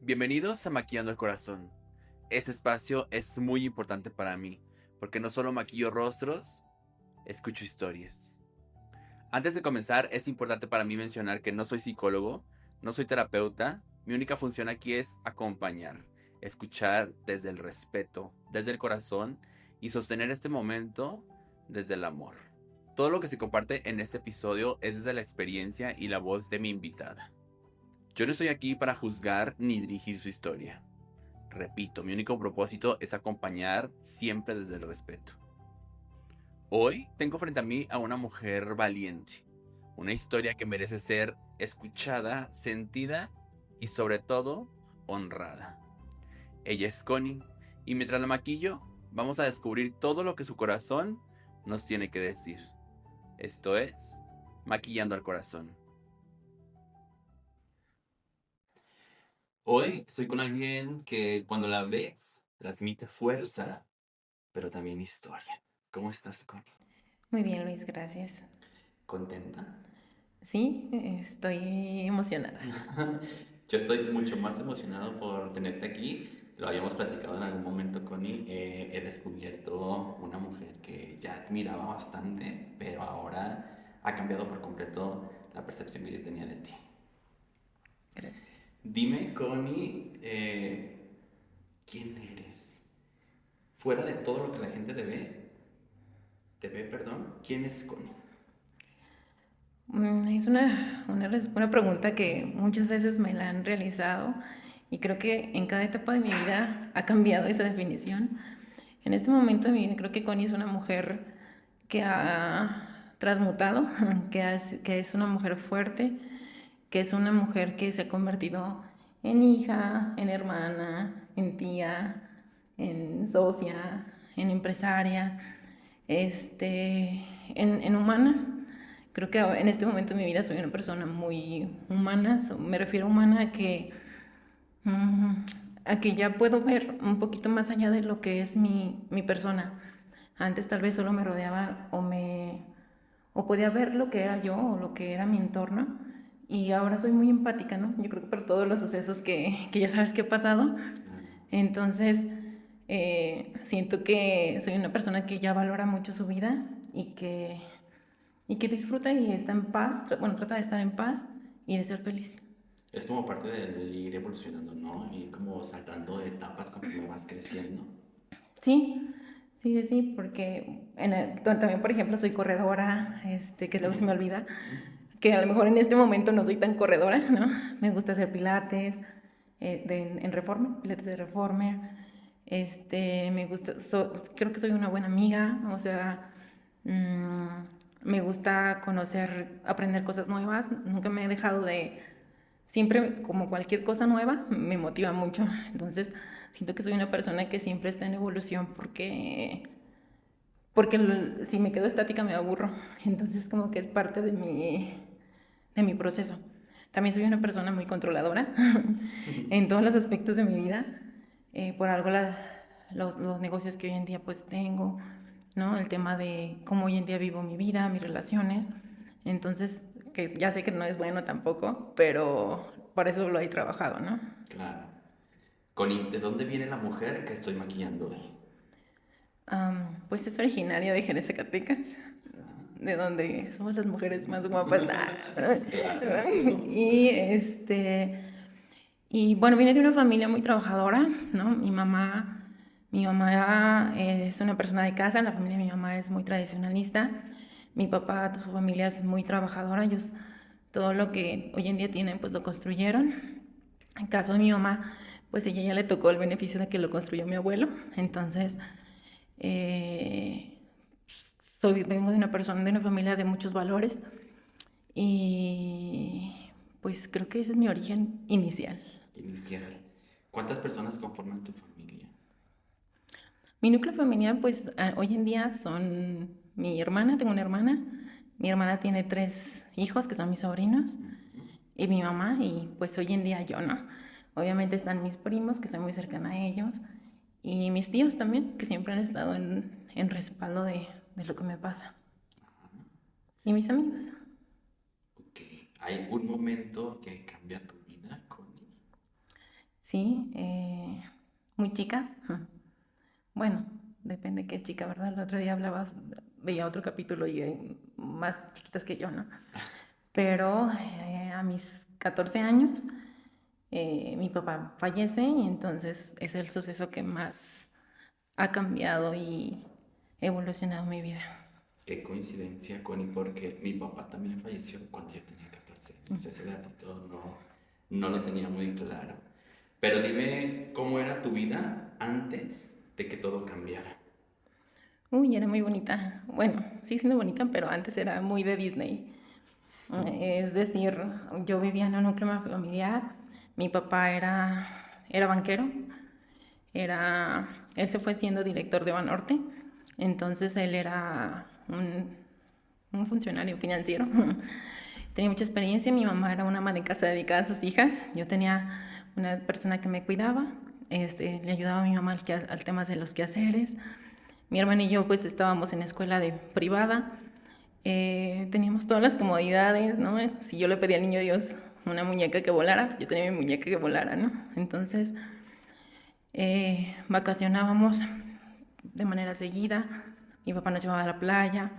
Bienvenidos a Maquillando el Corazón. Este espacio es muy importante para mí, porque no solo maquillo rostros, escucho historias. Antes de comenzar, es importante para mí mencionar que no soy psicólogo, no soy terapeuta, mi única función aquí es acompañar, escuchar desde el respeto, desde el corazón y sostener este momento desde el amor. Todo lo que se comparte en este episodio es desde la experiencia y la voz de mi invitada. Yo no estoy aquí para juzgar ni dirigir su historia. Repito, mi único propósito es acompañar siempre desde el respeto. Hoy tengo frente a mí a una mujer valiente, una historia que merece ser escuchada, sentida y sobre todo honrada. Ella es Connie y mientras la maquillo vamos a descubrir todo lo que su corazón nos tiene que decir. Esto es Maquillando al Corazón. Hoy estoy con alguien que cuando la ves transmite fuerza, pero también historia. ¿Cómo estás, Connie? Muy bien, Luis, gracias. ¿Contenta? Sí, estoy emocionada. Yo estoy mucho más emocionado por tenerte aquí. Lo habíamos platicado en algún momento, Connie. He descubierto una mujer que ya admiraba bastante, pero ahora ha cambiado por completo la percepción que yo tenía de ti. Gracias. Dime, Connie, ¿quién eres? Fuera de todo lo que la gente perdón, ¿quién es Connie? Es una pregunta que muchas veces me la han realizado y creo que en cada etapa de mi vida ha cambiado esa definición. En este momento de mi vida creo que Connie es una mujer que ha transmutado, que es una mujer fuerte, que es una mujer que se ha convertido en hija, en hermana, en tía, en socia, en empresaria, en humana. Creo que en este momento de mi vida soy una persona muy humana. Me refiero a humana mm, a que ya puedo ver un poquito más allá de lo que es mi persona. Antes tal vez solo me rodeaba o podía ver lo que era yo o lo que era mi entorno. Y ahora soy muy empática, ¿no? Yo creo que por todos los sucesos que ya sabes que he pasado. Entonces, siento que soy una persona que ya valora mucho su vida y que disfruta y está en paz, bueno, trata de estar en paz y de ser feliz. Es como parte del ir evolucionando, ¿no? Ir como saltando etapas conforme vas creciendo. Sí, sí, porque también, por ejemplo, soy corredora, que luego se me olvida, que a lo mejor en este momento no soy tan corredora, ¿no? Me gusta hacer pilates en Reformer, pilates de Reformer. Me gusta, creo que soy una buena amiga, o sea, mm, me gusta conocer, aprender cosas nuevas. Nunca me he dejado de, siempre como cualquier cosa nueva, me motiva mucho. Entonces, siento que soy una persona que siempre está en evolución porque si me quedo estática me aburro. Entonces, como que es parte de mi proceso. También soy una persona muy controladora en todos los aspectos de mi vida. Por algo los negocios que hoy en día pues tengo, ¿no? El tema de cómo hoy en día vivo mi vida, mis relaciones. Entonces, que ya sé que no es bueno tampoco, pero por eso lo he trabajado, ¿no? Claro. Connie, ¿de dónde viene la mujer que estoy maquillando hoy? Pues es originaria de Jerez, Zacatecas, de donde somos las mujeres más guapas. Claro. Y y bueno, viene de una familia muy trabajadora, ¿no? Mi mamá es una persona de casa, la familia de mi mamá es muy tradicionalista. Mi papá, su familia es muy trabajadora, ellos todo lo que hoy en día tienen, pues lo construyeron. En caso de mi mamá, pues ella ya le tocó el beneficio de que lo construyó mi abuelo. Entonces, eh, vengo de una persona, de una familia de muchos valores y pues creo que ese es mi origen inicial. Inicial. ¿Cuántas personas conforman tu familia? Mi núcleo familiar, pues hoy en día son mi hermana, tengo una hermana, mi hermana tiene 3 hijos que son mis sobrinos y mi mamá y pues hoy en día yo, ¿no? Obviamente están mis primos, que soy muy cercana a ellos, y mis tíos también, que siempre han estado en respaldo de lo que me pasa. Y mis amigos. Ok. ¿Hay un momento que cambia tu vida, Connie? sí, muy chica. Bueno, depende qué chica, ¿verdad? El otro día hablabas, veía otro capítulo y hay más chiquitas que yo, ¿no? Pero a mis 14 años mi papá fallece y entonces es el suceso que más ha cambiado y evolucionado mi vida. Qué coincidencia, Connie, porque mi papá también falleció cuando yo tenía 14 años. Ese datito no lo tenía muy claro. Pero dime, ¿cómo era tu vida antes de que todo cambiara? Uy, era muy bonita. Bueno, sigue siendo bonita, pero antes era muy de Disney. Es decir, yo vivía en un núcleo familiar, mi papá era banquero, él se fue siendo director de Banorte, entonces él era un funcionario financiero. Tenía mucha experiencia, mi mamá era una ama de casa dedicada a sus hijas, yo tenía una persona que me cuidaba, le ayudaba a mi mamá al tema de los quehaceres. Mi hermana y yo pues estábamos en escuela privada, teníamos todas las comodidades, ¿no? Si yo le pedía al niño Dios una muñeca que volara, pues yo tenía mi muñeca que volara, ¿no? Entonces vacacionábamos de manera seguida, mi papá nos llevaba a la playa.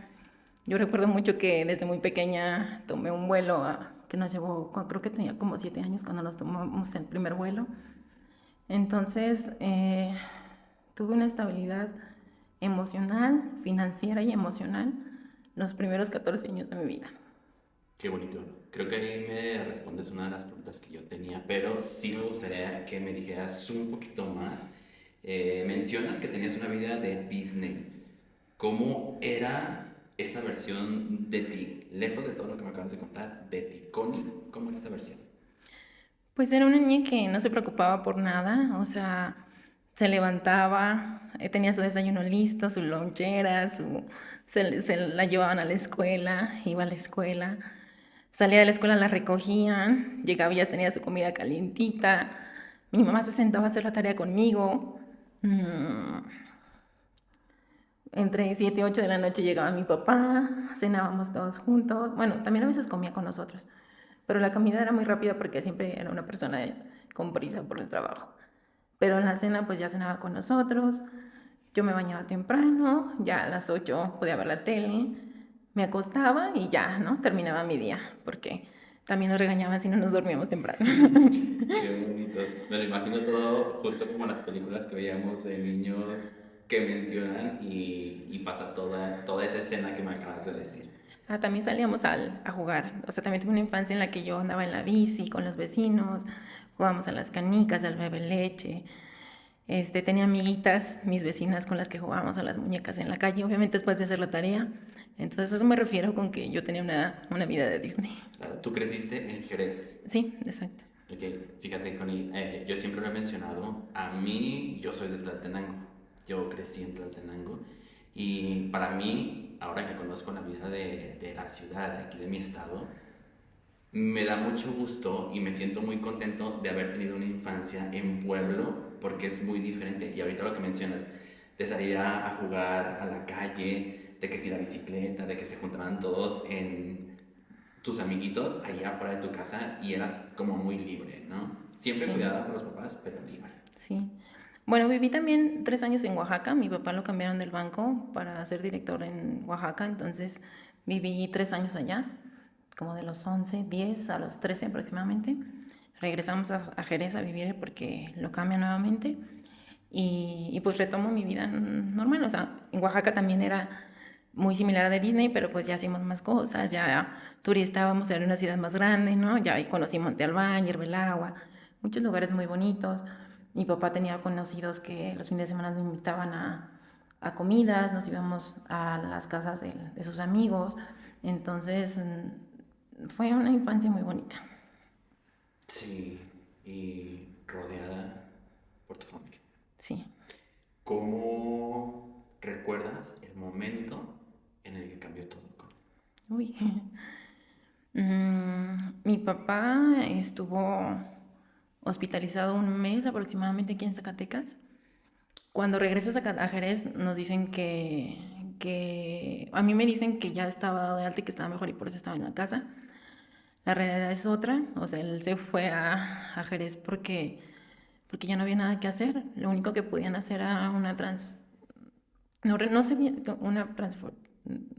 Yo recuerdo mucho que desde muy pequeña tomé un vuelo que nos llevó, creo que tenía como 7 años cuando nos tomamos el primer vuelo. Entonces tuve una estabilidad emocional, financiera y emocional los primeros 14 años de mi vida. Qué bonito. Creo que ahí me respondes una de las preguntas que yo tenía, pero sí me gustaría que me dijeras un poquito más. Mencionas que tenías una vida de Disney. ¿Cómo era esa versión de ti? Lejos de todo lo que me acabas de contar, de ti, Connie, ¿cómo era esa versión? Pues era una niña que no se preocupaba por nada, o sea, se levantaba, tenía su desayuno listo, su lonchera, se la llevaban a la escuela, iba a la escuela, salía de la escuela, la recogían, llegaba y ya tenía su comida calientita, mi mamá se sentaba a hacer la tarea conmigo, entre 7 y 8 de la noche llegaba mi papá, cenábamos todos juntos, bueno, también a veces comía con nosotros, pero la comida era muy rápida porque siempre era una persona con prisa por el trabajo. Pero en la cena pues ya cenaba con nosotros, yo me bañaba temprano, ya a las 8 podía ver la tele, me acostaba y ya, ¿no? Terminaba mi día, porque también nos regañaban si no nos dormíamos temprano. Qué bonito. Me lo imagino todo justo como las películas que veíamos de niños que mencionan y pasa toda esa escena que me acabas de decir. También salíamos a jugar, o sea, también tuve una infancia en la que yo andaba en la bici con los vecinos, jugábamos a las canicas, al bebe leche. Tenía amiguitas, mis vecinas con las que jugábamos a las muñecas en la calle, obviamente después de hacer la tarea. Entonces, a eso me refiero con que yo tenía una vida de Disney. Claro, tú creciste en Jerez. Sí, exacto. Ok, fíjate, Connie, yo siempre lo he mencionado. A mí, yo soy de Tlaltenango. Yo crecí en Tlaltenango. Y para mí, ahora que conozco la vida de la ciudad, de aquí de mi estado, me da mucho gusto y me siento muy contento de haber tenido una infancia en pueblo porque es muy diferente. Y ahorita lo que mencionas, de salir a jugar a la calle, de que si la bicicleta, de que se juntaban todos en tus amiguitos allá afuera de tu casa y eras como muy libre, ¿no? Siempre Sí, cuidada por los papás, pero libre. sí. Bueno, viví también 3 años en Oaxaca. Mi papá lo cambiaron del banco para ser director en Oaxaca, entonces viví 3 años allá, como de los 11, 10 a los 13 aproximadamente. Regresamos a Jerez a vivir porque lo cambian nuevamente y pues retomo mi vida normal. O sea, en Oaxaca también era muy similar a de Disney, pero pues ya hacíamos más cosas, ya turistábamos en una ciudad más grande, ¿no? Ya ahí conocí Monte Albán, Agua, muchos lugares muy bonitos. Mi papá tenía conocidos que los fines de semana nos invitaban a comidas, nos íbamos a las casas de sus amigos. Entonces, fue una infancia muy bonita. Sí, y rodeada por tu familia. Sí. ¿Cómo recuerdas el momento en el que cambió todo, Connie? Uy. Mi papá estuvo hospitalizado un mes aproximadamente aquí en Zacatecas. Cuando regresas a Jerez nos dicen que a mí me dicen que ya estaba dado de alta y que estaba mejor y por eso estaba en la casa. La realidad es otra, o sea, él se fue a Jerez porque porque ya no había nada que hacer. Lo único que podían hacer era no sé bien,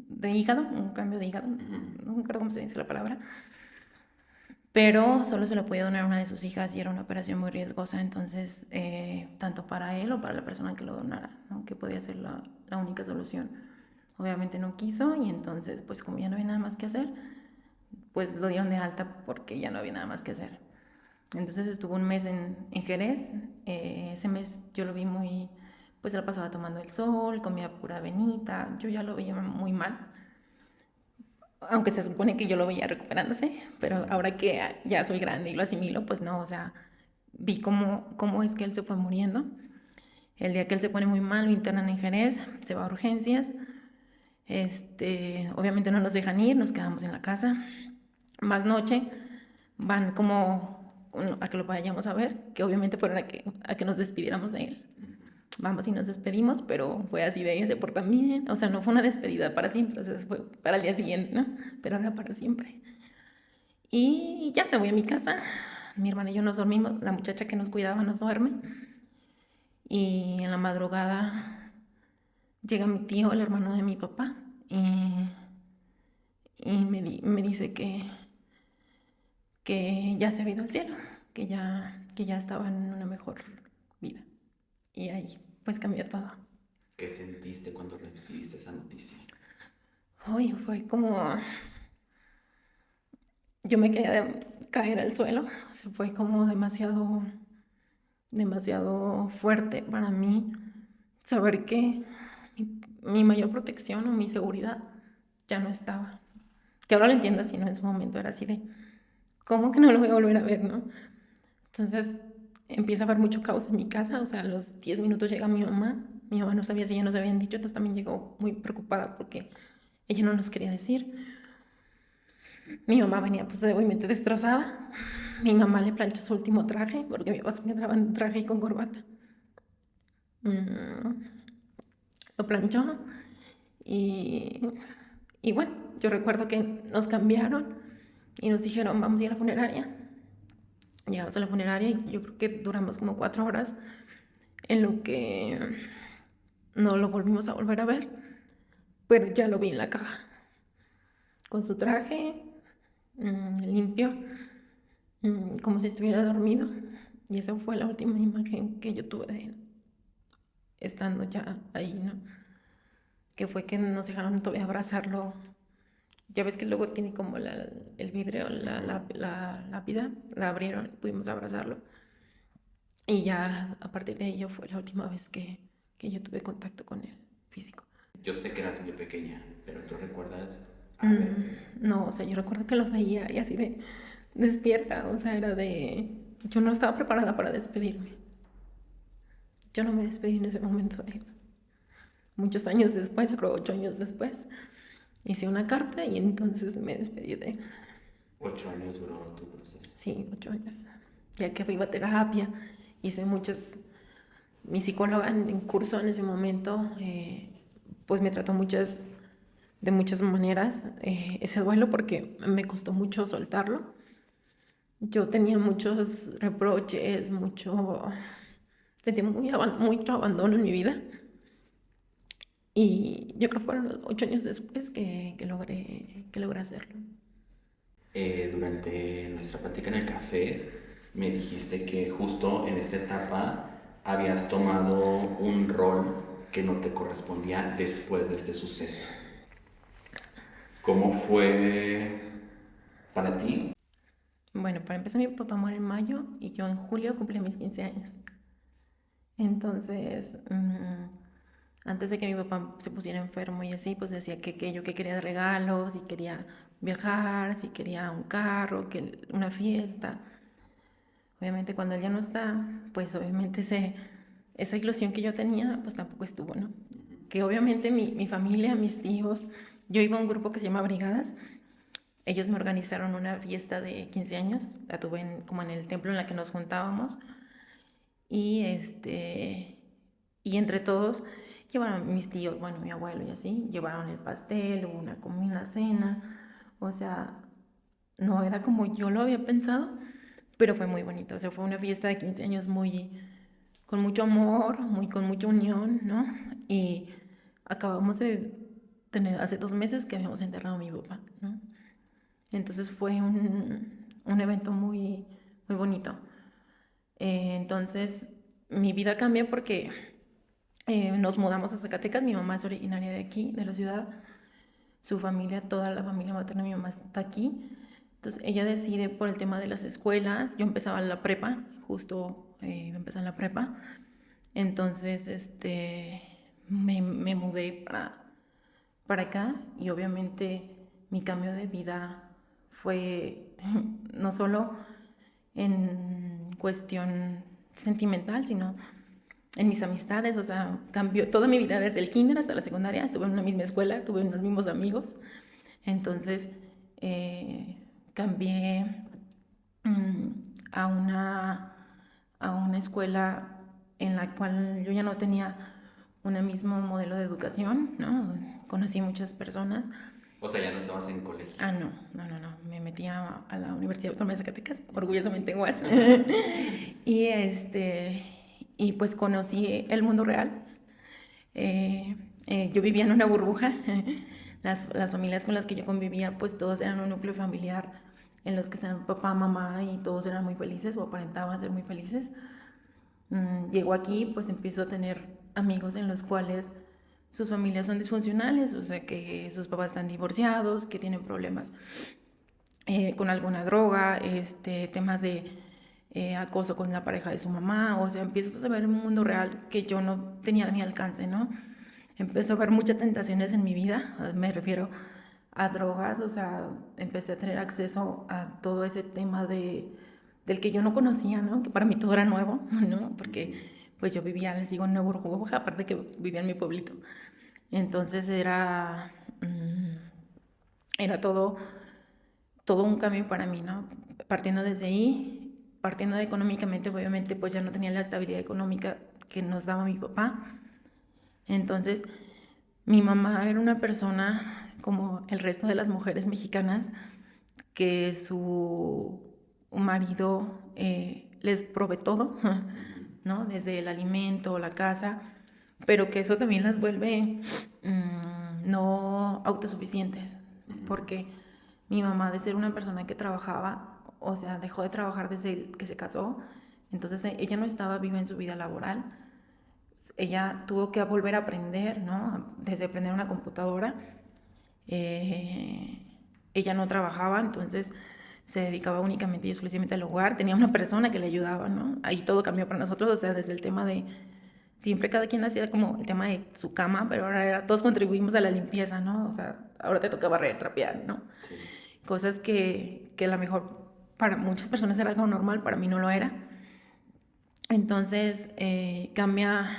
de hígado, un cambio de hígado, no me acuerdo cómo se dice la palabra, pero solo se lo podía donar a una de sus hijas y era una operación muy riesgosa, entonces tanto para él o para la persona que lo donara, ¿no? Que podía ser la única solución. Obviamente no quiso y entonces pues como ya no había nada más que hacer, pues lo dieron de alta porque ya no había nada más que hacer. Entonces estuvo un mes en Jerez. Ese mes yo lo vi muy, pues se la pasaba tomando el sol, comía pura avenita, yo ya lo veía muy mal, aunque se supone que yo lo veía recuperándose, pero ahora que ya soy grande y lo asimilo, pues no, o sea, vi cómo es que él se fue muriendo. El día que él se pone muy mal, lo internan en Jerez, se va a urgencias, obviamente no nos dejan ir, nos quedamos en la casa. Más noche van como a que lo vayamos a ver, que obviamente fueron a que nos despidiéramos de él. Vamos y nos despedimos, pero fue así de se porta bien, o sea, no fue una despedida para siempre, o sea, fue para el día siguiente, ¿no? Pero era para siempre. Y ya me voy a mi casa, mi hermana y yo nos dormimos, la muchacha que nos cuidaba nos duerme, y en la madrugada llega mi tío, el hermano de mi papá, y me dice que ya se había ido al cielo, que ya estaba en una mejor vida. Y ahí pues cambió todo. ¿Qué sentiste cuando recibiste esa noticia? Uy, fue como... Yo me quería caer al suelo, o sea, fue como demasiado fuerte para mí saber que mi mayor protección o mi seguridad ya no estaba. Que ahora lo entiendo así, ¿no? En su momento era así de, ¿cómo que no lo voy a volver a ver, no? Entonces empieza a haber mucho caos en mi casa, o sea, a los 10 minutos llega mi mamá no sabía si ya nos habían dicho, entonces también llegó muy preocupada porque ella no nos quería decir. Mi mamá venía pues obviamente destrozada, mi mamá le planchó su último traje, porque mi papá se quedaba en traje y con corbata. Lo planchó y, y bueno, yo recuerdo que nos cambiaron y nos dijeron, vamos a ir a la funeraria. Llegamos a la funeraria y yo creo que duramos como 4 horas en lo que no lo volvimos a volver a ver, pero ya lo vi en la caja, con su traje limpio, como si estuviera dormido. Y esa fue la última imagen que yo tuve de él, estando ya ahí, ¿no? Que fue que nos dejaron todavía abrazarlo. Ya ves que luego tiene como el vidrio, la lápida, la abrieron, pudimos abrazarlo. Y ya a partir de ello fue la última vez que yo tuve contacto con él, físico. Yo sé que eras muy pequeña, pero ¿tú recuerdas No, o sea, yo recuerdo que lo veía y así de despierta, o sea, era de... Yo no estaba preparada para despedirme. Yo no me despedí en ese momento de él. Muchos años después, yo creo 8 años después, hice una carta y entonces me despedí de él. 8 años duró tu proceso? Sí, 8 años. Ya que iba a terapia, hice mi psicóloga en curso en ese momento, pues me trató de muchas maneras ese duelo porque me costó mucho soltarlo. Yo tenía muchos reproches, sentí mucho abandono en mi vida. Y yo creo que fueron los 8 años después que logré hacerlo. Durante nuestra plática en el café, me dijiste que justo en esa etapa habías tomado un rol que no te correspondía después de este suceso. ¿Cómo fue para ti? Bueno, para empezar, mi papá muere en mayo y yo en julio cumplí mis 15 años. Entonces, antes de que mi papá se pusiera enfermo y así, pues decía que yo que quería regalos, si quería viajar, si quería un carro, que una fiesta. Obviamente cuando él ya no está, pues obviamente esa ilusión que yo tenía, pues tampoco estuvo, ¿no? Que obviamente mi familia, mis tíos, yo iba a un grupo que se llama Brigadas. Ellos me organizaron una fiesta de 15 años, la tuve como en el templo en la que nos juntábamos. Y y entre todos llevaron mis tíos, bueno, mi abuelo y así, llevaron el pastel, hubo una cena, o sea, no era como yo lo había pensado, pero fue muy bonito. O sea, fue una fiesta de 15 años con mucho amor, con mucha unión, ¿no? Y acabamos de tener, hace 2 meses que habíamos enterrado a mi papá, ¿no? Entonces fue un evento muy, muy bonito. Entonces mi vida cambia porque nos mudamos a Zacatecas. Mi mamá es originaria de aquí, de la ciudad. Su familia, toda la familia materna de mi mamá está aquí. Entonces ella decide por el tema de las escuelas. Yo empezaba la prepa, justo empecé en la prepa. Entonces me mudé para acá y obviamente mi cambio de vida fue no solo en cuestión sentimental, sino en mis amistades. O sea, cambió toda mi vida desde el kinder hasta la secundaria. Estuve en una misma escuela, tuve unos mismos amigos. Entonces cambié a una escuela en la cual yo ya no tenía un mismo modelo de educación, ¿no? Conocí muchas personas. O sea, ya no estabas en colegio. No. Me metí a la Universidad Autónoma de Zacatecas, orgullosamente en UAS. Y pues conocí el mundo real. Yo vivía en una burbuja. Las familias con las que yo convivía, pues todos eran un núcleo familiar en los que estaban papá, mamá y todos eran muy felices o aparentaban ser muy felices. Llego aquí, pues empiezo a tener amigos en los cuales sus familias son disfuncionales, o sea que sus papás están divorciados, que tienen problemas con alguna droga, temas de acoso con la pareja de su mamá. O sea, empiezas a ver un mundo real que yo no tenía a mi alcance, ¿no? Empezó a haber muchas tentaciones en mi vida, me refiero a drogas. O sea, empecé a tener acceso a todo ese tema del que yo no conocía, ¿no? Que para mí todo era nuevo, ¿no? Porque pues yo vivía, les digo, en Nuevo Burbuja, aparte que vivía en mi pueblito. Entonces era todo un cambio para mí, ¿no? Partiendo desde ahí, partiendo de económicamente, obviamente pues ya no tenía la estabilidad económica que nos daba mi papá. Entonces mi mamá era una persona como el resto de las mujeres mexicanas, que su marido les provee todo, ¿no? Desde el alimento, la casa, pero que eso también las vuelve no autosuficientes, porque mi mamá, de ser una persona que trabajaba, o sea, dejó de trabajar desde que se casó. Entonces ella no estaba viva en su vida laboral. Ella tuvo que volver a aprender, ¿no? Desde aprender una computadora. Ella no trabajaba, entonces se dedicaba únicamente y exclusivamente al hogar. Tenía una persona que le ayudaba, ¿no? Ahí todo cambió para nosotros. O sea, desde el tema de siempre cada quien hacía como el tema de su cama, pero ahora todos contribuimos a la limpieza, ¿no? O sea, ahora te toca barrer, trapear, ¿no? Sí. Cosas que a lo mejor para muchas personas era algo normal, para mí no lo era. Entonces cambia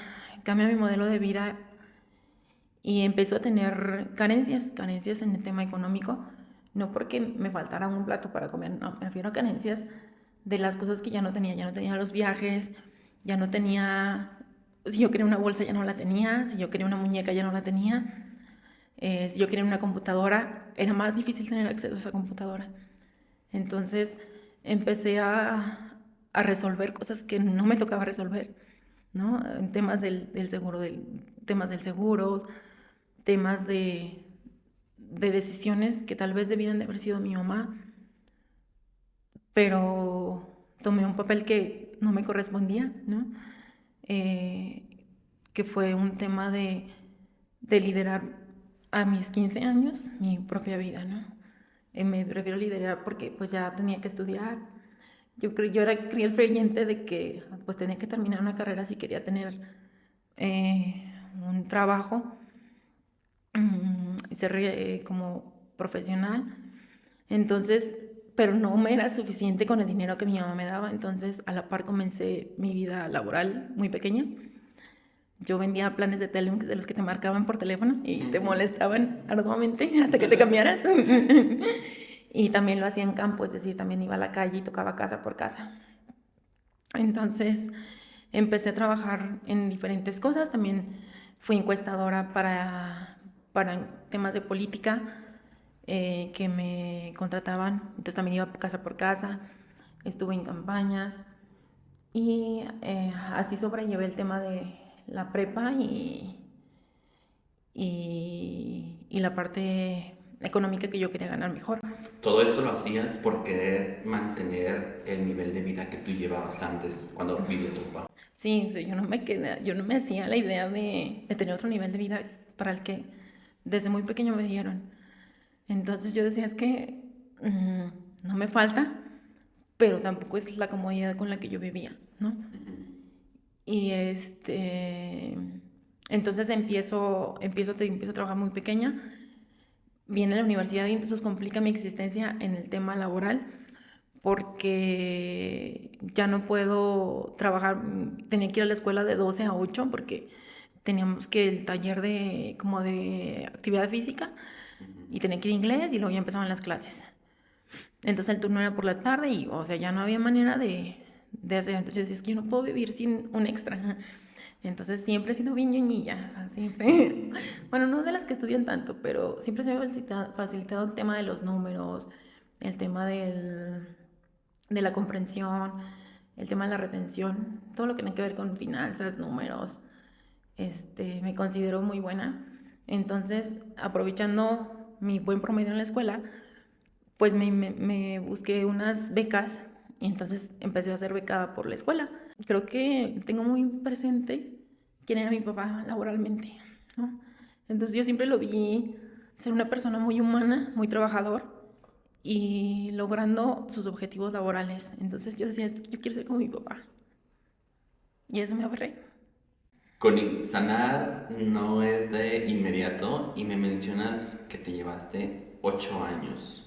mi modelo de vida y empezó a tener carencias en el tema económico. No porque me faltara un plato para comer, no, me refiero a carencias de las cosas que ya no tenía los viajes, ya no tenía, si yo quería una bolsa ya no la tenía, si yo quería una muñeca ya no la tenía, si yo quería una computadora era más difícil tener acceso a esa computadora. Entonces empecé a resolver cosas que no me tocaba resolver, ¿no? En temas del seguro, temas del seguro, temas de decisiones que tal vez debieran de haber sido mi mamá, pero tomé un papel que no me correspondía, ¿no? Que fue un tema de liderar a mis 15 años mi propia vida, ¿no? Me prefiero liderar porque pues ya tenía que estudiar. Yo era fiel creyente de que pues tenía que terminar una carrera si quería tener un trabajo y ser como profesional. Entonces, pero no me era suficiente con el dinero que mi mamá me daba. Entonces, a la par comencé mi vida laboral muy pequeña. Yo vendía planes de Telmex, de los que te marcaban por teléfono y te molestaban arduamente hasta que te cambiaras. Y también lo hacía en campo, es decir, también iba a la calle y tocaba casa por casa. Entonces empecé a trabajar en diferentes cosas. También fui encuestadora para temas de política que me contrataban. Entonces también iba casa por casa. estuve en campañas y así sobrellevé el tema de la prepa y la parte económica que yo quería ganar mejor. Todo esto lo hacías por querer mantener el nivel de vida que tú llevabas antes cuando vivía tu papá. Sí, sí, yo no me hacía la idea de tener otro nivel de vida para el que desde muy pequeño me dieron. Entonces yo decía, es que no me falta, pero tampoco es la comodidad con la que yo vivía, ¿no? Y entonces empiezo a trabajar muy pequeña, viene la universidad y entonces complica mi existencia en el tema laboral porque ya no puedo trabajar, tenía que ir a la escuela de 12 a 8 porque teníamos que el taller como de actividad física y tenía que ir inglés y luego ya empezaban las clases. Entonces el turno era por la tarde y, o sea, ya no había manera de hacer. Entonces yo decía, es que yo no puedo vivir sin un extra. Entonces siempre he sido bien ñoñilla, siempre. Bueno, no de las que estudian tanto, pero siempre se me ha facilitado el tema de los números, el tema de la comprensión, el tema de la retención, todo lo que tiene que ver con finanzas, números. Me considero muy buena. Entonces, aprovechando mi buen promedio en la escuela, pues me busqué unas becas y entonces empecé a ser becada por la escuela. Creo que tengo muy presente quién era mi papá laboralmente, ¿no? Entonces yo siempre lo vi ser una persona muy humana, muy trabajador y logrando sus objetivos laborales. Entonces yo decía, es que yo quiero ser como mi papá. Y eso me aferré. Connie, sanar no es de inmediato y me mencionas que te llevaste 8 años.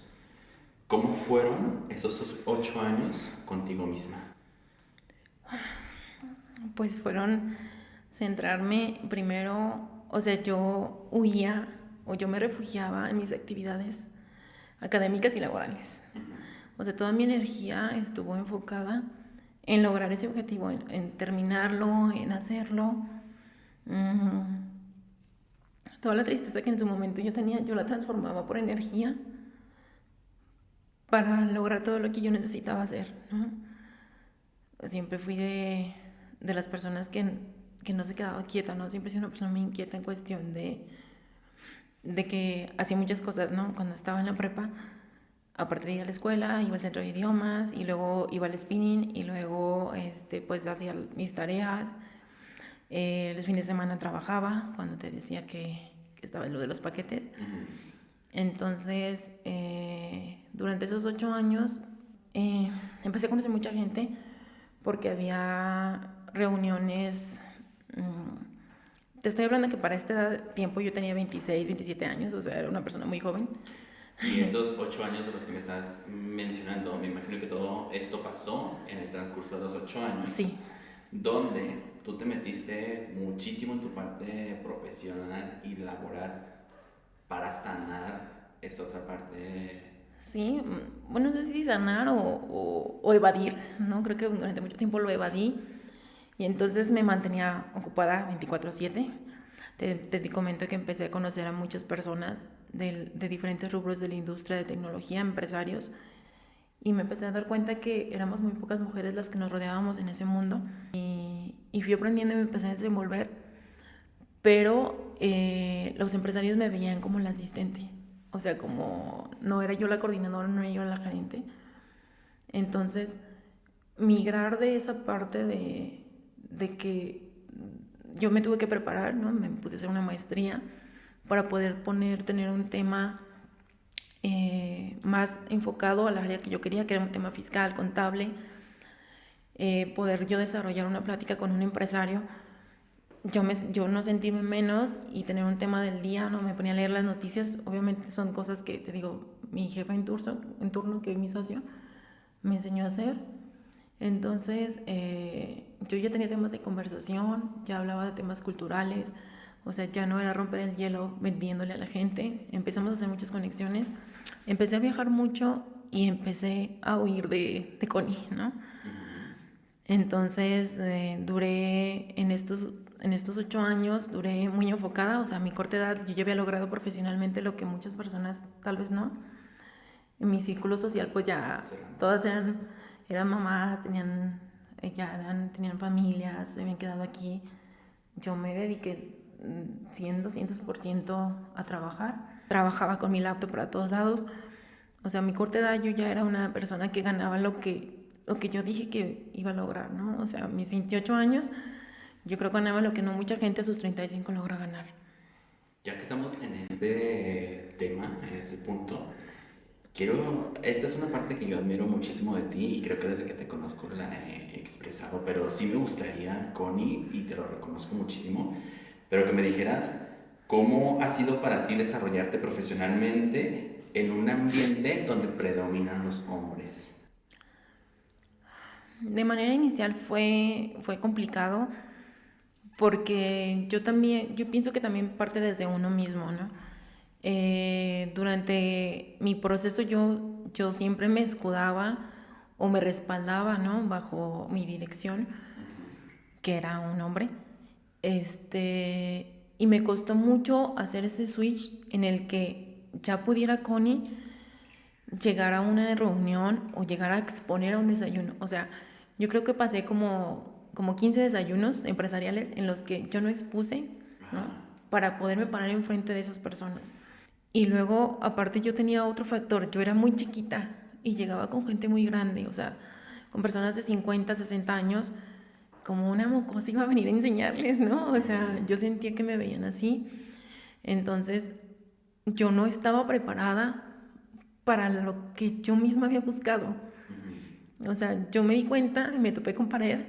¿Cómo fueron esos 8 años contigo misma? Pues fueron centrarme primero, o sea, yo huía o yo me refugiaba en mis actividades académicas y laborales. O sea, toda mi energía estuvo enfocada en lograr ese objetivo, en terminarlo, en hacerlo. Toda la tristeza que en su momento yo tenía, yo la transformaba por energía para lograr todo lo que yo necesitaba hacer, ¿no? Siempre fui de las personas que no se quedaba quieta, ¿no? Siempre he sido una persona muy inquieta en cuestión de que hacía muchas cosas, ¿no? Cuando estaba en la prepa, aparte de ir a la escuela, iba al centro de idiomas y luego iba al spinning y luego pues hacía mis tareas. Los fines de semana trabajaba cuando te decía que estaba en lo de los paquetes. Entonces, durante esos 8 años empecé a conocer mucha gente porque había reuniones. Te estoy hablando que para este tiempo yo tenía 26, 27 años, o sea, era una persona muy joven. Y esos 8 años de los que me estás mencionando, me imagino que todo esto pasó en el transcurso de los 8 años. Sí. Donde tú te metiste muchísimo en tu parte profesional y laboral para sanar esa otra parte. Sí, bueno, no sé si sanar o evadir, ¿no? Creo que durante mucho tiempo lo evadí y entonces me mantenía ocupada 24/7. Te comento que empecé a conocer a muchas personas de diferentes rubros de la industria de tecnología, empresarios, y me empecé a dar cuenta que éramos muy pocas mujeres las que nos rodeábamos en ese mundo y fui aprendiendo y me empecé a desenvolver, pero los empresarios me veían como la asistente, o sea, como no era yo la coordinadora, no era yo la gerente. Entonces, migrar de esa parte de que yo me tuve que preparar, ¿no? Me puse a hacer una maestría para poder tener un tema más enfocado al área que yo quería, que era un tema fiscal, contable, poder yo desarrollar una plática con un empresario, yo no sentirme menos y tener un tema del día, ¿no? Me ponía a leer las noticias, obviamente son cosas que, te digo, mi jefa en turno, que es mi socio, me enseñó a hacer. Entonces, yo ya tenía temas de conversación, ya hablaba de temas culturales, o sea, ya no era romper el hielo vendiéndole a la gente. Empezamos a hacer muchas conexiones, empecé a viajar mucho y empecé a huir de Connie, ¿no? Entonces, duré en estos 8 años, duré muy enfocada, o sea, a mi corta edad yo ya había logrado profesionalmente lo que muchas personas tal vez no. En mi círculo social pues ya todas eran eran mamás, tenían familias, se habían quedado aquí. Yo me dediqué 100, 200% a trabajar. Trabajaba con mi laptop para todos lados. O sea, a mi corta edad yo ya era una persona que ganaba lo que yo dije que iba a lograr, ¿no? O sea, a mis 28 años, yo creo que ganaba lo que no mucha gente a sus 35 logra ganar. Ya que estamos en este tema, en este punto, esta es una parte que yo admiro muchísimo de ti y creo que desde que te conozco la he expresado, pero sí me gustaría, Connie, y te lo reconozco muchísimo, pero que me dijeras cómo ha sido para ti desarrollarte profesionalmente en un ambiente donde predominan los hombres. De manera inicial fue complicado porque yo pienso que también parte desde uno mismo, ¿no? Durante mi proceso yo siempre me escudaba o me respaldaba, ¿no? Bajo mi dirección, que era un hombre. Y me costó mucho hacer ese switch en el que ya pudiera Connie llegar a una reunión o llegar a exponer a un desayuno. O sea, yo creo que pasé como 15 desayunos empresariales en los que yo no expuse, ¿no? Para poderme parar enfrente de esas personas. Y luego, aparte, yo tenía otro factor. Yo era muy chiquita y llegaba con gente muy grande, o sea, con personas de 50, 60 años, como una mocosa iba a venir a enseñarles, ¿no? O sea, yo sentía que me veían así. Entonces, yo no estaba preparada para lo que yo misma había buscado. O sea, yo me di cuenta y me topé con pared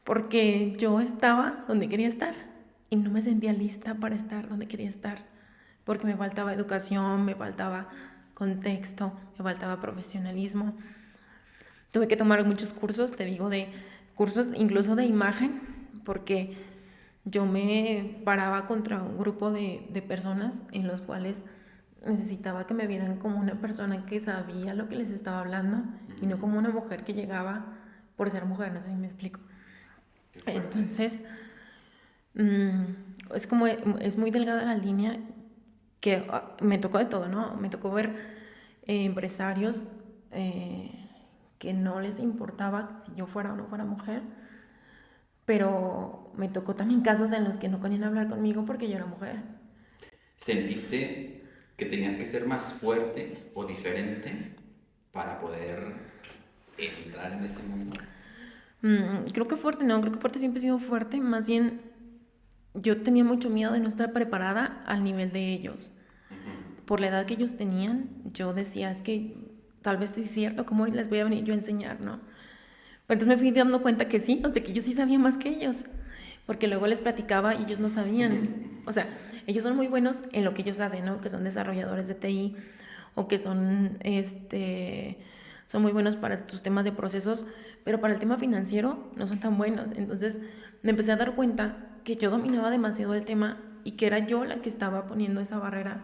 porque yo estaba donde quería estar y no me sentía lista para estar donde quería estar, porque me faltaba educación, me faltaba contexto, me faltaba profesionalismo. Tuve que tomar muchos cursos, te digo, de cursos incluso de imagen, porque yo me paraba contra un grupo de personas en los cuales necesitaba que me vieran como una persona que sabía lo que les estaba hablando y no como una mujer que llegaba por ser mujer, no sé si me explico. Entonces, es muy delgada la línea que me tocó de todo, ¿no? Me tocó ver empresarios que no les importaba si yo fuera o no fuera mujer, pero me tocó también casos en los que no querían hablar conmigo porque yo era mujer. ¿Sentiste que tenías que ser más fuerte o diferente para poder entrar en ese mundo? Creo que fuerte siempre he sido fuerte, más bien yo tenía mucho miedo de no estar preparada al nivel de ellos. Por la edad que ellos tenían, yo decía, es que tal vez sí es cierto, ¿cómo les voy a venir yo a enseñar, no? Pero entonces me fui dando cuenta que sí, o sea, que yo sí sabía más que ellos, porque luego les platicaba y ellos no sabían. O sea, ellos son muy buenos en lo que ellos hacen, ¿no? Que son desarrolladores de TI o que son muy buenos para tus temas de procesos, pero para el tema financiero no son tan buenos. Entonces me empecé a dar cuenta que yo dominaba demasiado el tema y que era yo la que estaba poniendo esa barrera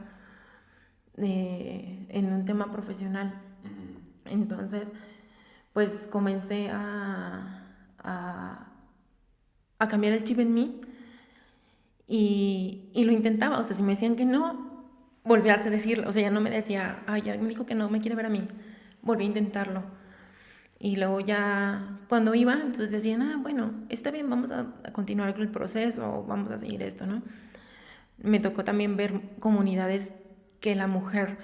en un tema profesional. Entonces, pues comencé a cambiar el chip en mí y lo intentaba. O sea, si me decían que no, volví a decirlo. O sea, ya no me decía, ay, ya me dijo que no me quiere ver a mí. Volví a intentarlo. Y luego ya cuando iba, entonces decían, bueno, está bien, vamos a continuar con el proceso, vamos a seguir esto, ¿no? Me tocó también ver comunidades que la mujer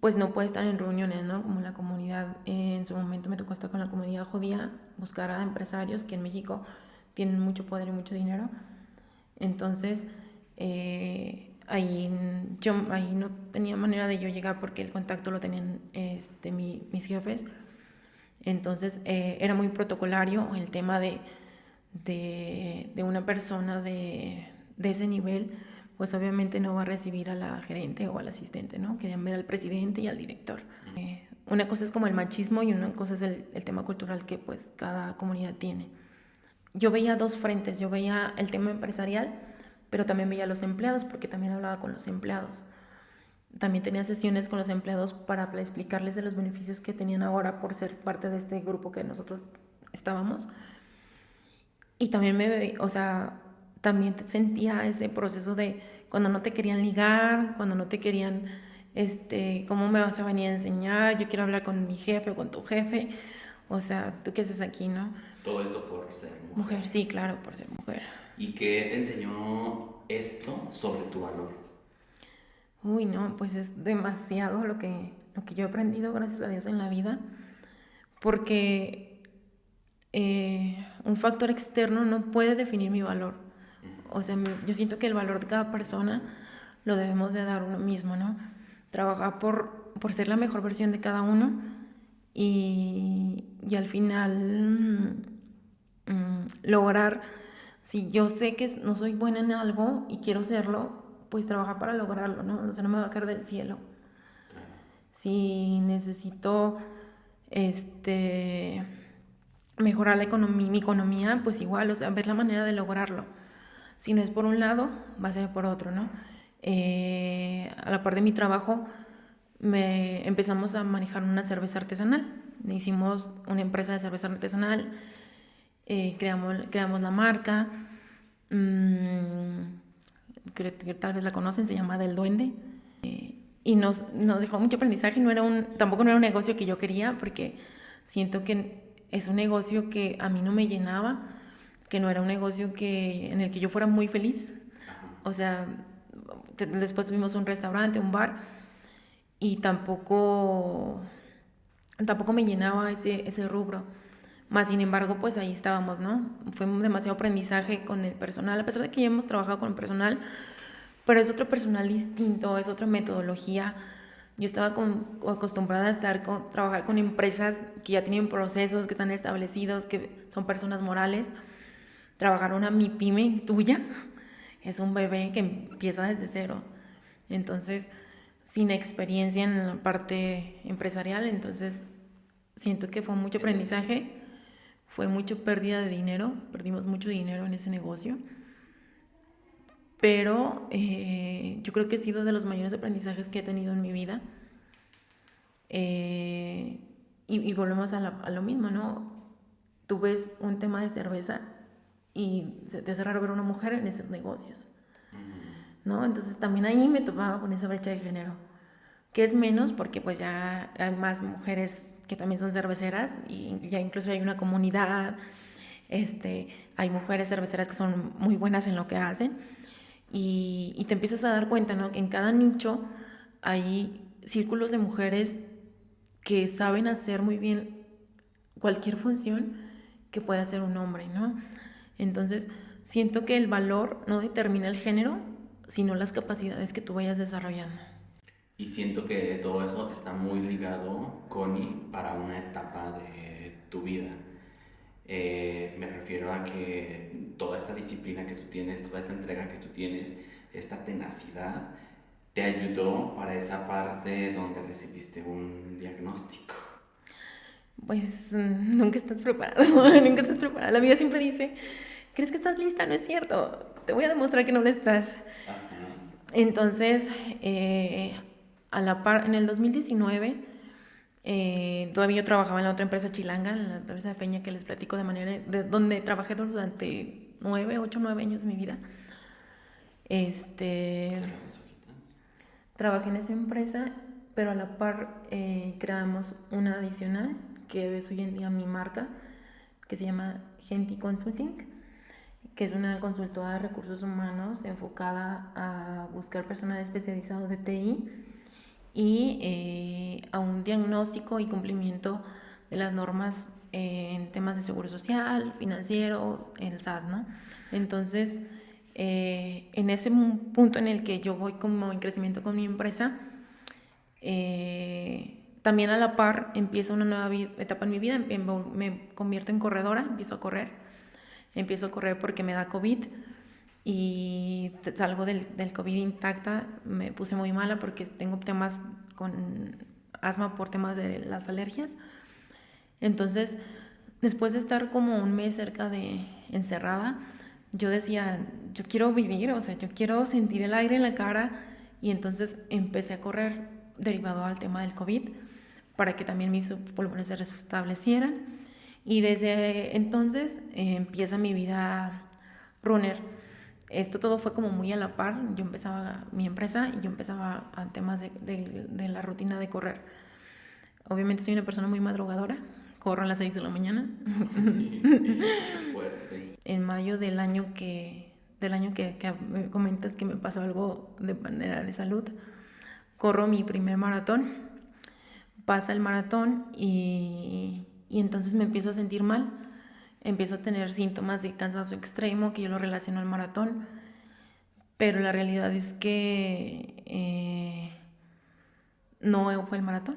pues no puede estar en reuniones, ¿no? Como la comunidad, en su momento me tocó estar con la comunidad judía, buscar a empresarios que en México tienen mucho poder y mucho dinero. Entonces, ahí no tenía manera de yo llegar porque el contacto lo tenían mis jefes. Entonces, era muy protocolario el tema de una persona de ese nivel, pues obviamente no va a recibir a la gerente o al asistente, ¿no? Querían ver al presidente y al director. Una cosa es como el machismo y una cosa es el tema cultural que pues cada comunidad tiene. Yo veía dos frentes, yo veía el tema empresarial, pero también veía a los empleados porque también hablaba con los empleados. También tenía sesiones con los empleados para explicarles de los beneficios que tenían ahora por ser parte de este grupo que nosotros estábamos. Y también también sentía ese proceso de cuando no te querían ligar, cuando no te querían, ¿cómo me vas a venir a enseñar? Yo quiero hablar con mi jefe o con tu jefe. O sea, ¿tú qué haces aquí, no? Todo esto por ser mujer. Mujer, sí, claro, por ser mujer. ¿Y qué te enseñó esto sobre tu valor? Uy, no, pues es demasiado lo que yo he aprendido, gracias a Dios, en la vida, porque un factor externo no puede definir mi valor. O sea, yo siento que el valor de cada persona lo debemos de dar uno mismo, ¿no? Trabajar por ser la mejor versión de cada uno y al final lograr, si yo sé que no soy buena en algo y quiero serlo, pues trabajar para lograrlo, ¿no? O sea, no me va a caer del cielo. Si necesito mejorar mi economía, pues igual, o sea, ver la manera de lograrlo. Si no es por un lado, va a ser por otro, ¿no? A la par de mi trabajo, empezamos a manejar una cerveza artesanal. Hicimos una empresa de cerveza artesanal, creamos la marca, que tal vez la conocen, se llama Del Duende. Y nos dejó mucho aprendizaje. Tampoco no era un negocio que yo quería, porque siento que es un negocio que a mí no me llenaba, que no era un negocio en el que yo fuera muy feliz. O sea, después tuvimos un restaurante, un bar, y tampoco me llenaba ese rubro. Más sin embargo, pues ahí estábamos, ¿no? Fue demasiado aprendizaje con el personal, a pesar de que ya hemos trabajado con el personal, pero es otro personal distinto, es otra metodología. Yo estaba acostumbrada a trabajar con empresas que ya tienen procesos, que están establecidos, que son personas morales. Trabajar una MIPYME tuya es un bebé que empieza desde cero. Entonces, sin experiencia en la parte empresarial, entonces siento que fue mucho aprendizaje, fue mucha pérdida de dinero, perdimos mucho dinero en ese negocio. Pero yo creo que ha sido de los mayores aprendizajes que he tenido en mi vida. Y volvemos a lo mismo, ¿no? Tú ves un tema de cerveza y te hace raro ver una mujer en esos negocios, ¿no? Entonces también ahí me topaba con esa brecha de género, que es menos porque pues ya hay más mujeres que también son cerveceras y ya incluso hay una comunidad, hay mujeres cerveceras que son muy buenas en lo que hacen. Y te empiezas a dar cuenta, ¿no? Que en cada nicho hay círculos de mujeres que saben hacer muy bien cualquier función que pueda hacer un hombre, ¿no? Entonces, siento que el valor no determina el género, sino las capacidades que tú vayas desarrollando. Y siento que todo eso está muy ligado, Connie, para una etapa de tu vida. Me refiero a que toda esta disciplina que tú tienes, toda esta entrega que tú tienes, esta tenacidad, te ayudó para esa parte donde recibiste un diagnóstico. Pues nunca estás preparado, nunca estás preparada. La vida siempre dice, ¿crees que estás lista? No es cierto, te voy a demostrar que no lo estás. Ajá. Entonces, a la par, en el 2019, todavía yo trabajaba en la otra empresa chilanga, en la empresa de Feña que les platico donde trabajé durante 8, 9 años de mi vida. Trabajé en esa empresa, pero a la par creamos una adicional, que es hoy en día mi marca, que se llama Genti Consulting, que es una consultora de recursos humanos enfocada a buscar personal especializado de TI y a un diagnóstico y cumplimiento de las normas en temas de seguro social, financiero, el SAT, ¿no? Entonces, en ese punto en el que yo voy como en crecimiento con mi empresa, también a la par empieza una nueva etapa en mi vida, me convierto en corredora, empiezo a correr porque me da COVID y salgo del COVID intacta. Me puse muy mala porque tengo temas con asma por temas de las alergias. Entonces, después de estar como un mes cerca de encerrada, yo decía, yo quiero vivir, o sea, yo quiero sentir el aire en la cara, y entonces empecé a correr derivado al tema del COVID para que también mis pulmones se restablecieran. Y desde entonces empieza mi vida runner. Esto todo fue como muy a la par. Yo empezaba mi empresa y yo empezaba a temas de la rutina de correr. Obviamente soy una persona muy madrugadora, corro a las 6 de la mañana. Qué fuerte. En mayo del año que me comentas que me pasó algo de manera de salud, corro mi primer maratón. Pasa el maratón y entonces me empiezo a sentir mal. Empiezo a tener síntomas de cansancio extremo que yo lo relaciono al maratón. Pero la realidad es que no fue el maratón.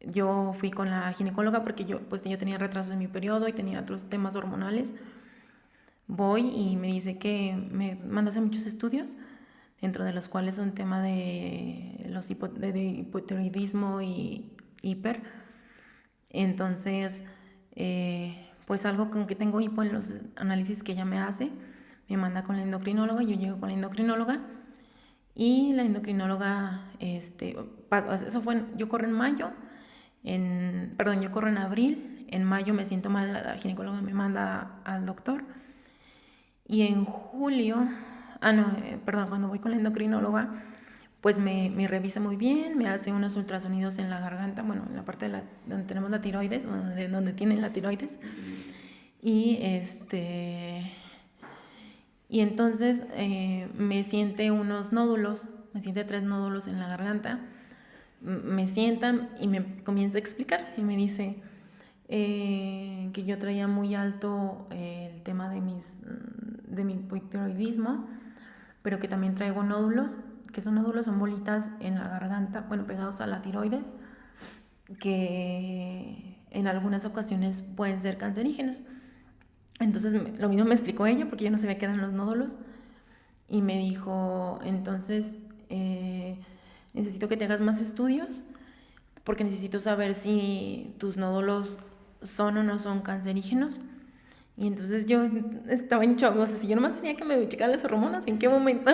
Yo fui con la ginecóloga porque yo tenía retrasos en mi periodo y tenía otros temas hormonales. Voy y me dice que me manda a hacer muchos estudios, dentro de los cuales un tema de hipotiroidismo y hiper. Entonces, pues algo con que tengo hipo en los análisis que ella me hace, me manda con la endocrinóloga, yo llego con la endocrinóloga y la endocrinóloga, eso fue, yo corro en mayo, yo corro en abril, en mayo me siento mal, la ginecóloga me manda al doctor y en julio, cuando voy con la endocrinóloga, pues me revisa muy bien, me hace unos ultrasonidos en la garganta, bueno, en la parte donde tenemos la tiroides, donde tienen la tiroides, y y entonces me siente 3 nódulos en la garganta, me sientan y me comienza a explicar y me dice que yo traía muy alto el tema de mi hipotiroidismo, pero que también traigo nódulos, que esos nódulos son bolitas en la garganta, bueno, pegados a la tiroides, que en algunas ocasiones pueden ser cancerígenos. Entonces lo mismo me explicó ella, porque yo no sabía qué eran los nódulos, y me dijo, entonces necesito que te hagas más estudios, porque necesito saber si tus nódulos son o no son cancerígenos. Y entonces yo estaba en shock, o sea, si yo nomás venía que me checaran las hormonas, ¿en qué momento?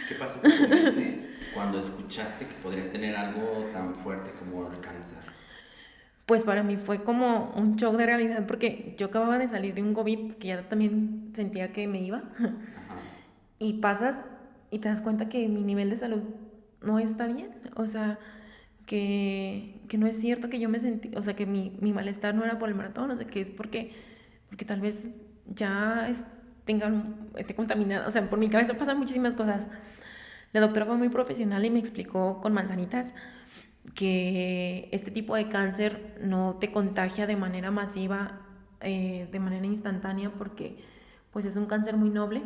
¿Qué pasó con tu mente cuando escuchaste que podrías tener algo tan fuerte como el cáncer? Pues para mí fue como un shock de realidad, porque yo acababa de salir de un COVID que ya también sentía que me iba. Ajá. Y pasas y te das cuenta que mi nivel de salud no está bien. O sea, que no es cierto que yo me sentí, o sea, que mi malestar no era por el maratón, o sea, que es porque tal vez ya esté contaminada. O sea, por mi cabeza pasan muchísimas cosas. La doctora fue muy profesional y me explicó con manzanitas que este tipo de cáncer no te contagia de manera masiva, de manera instantánea, porque pues es un cáncer muy noble,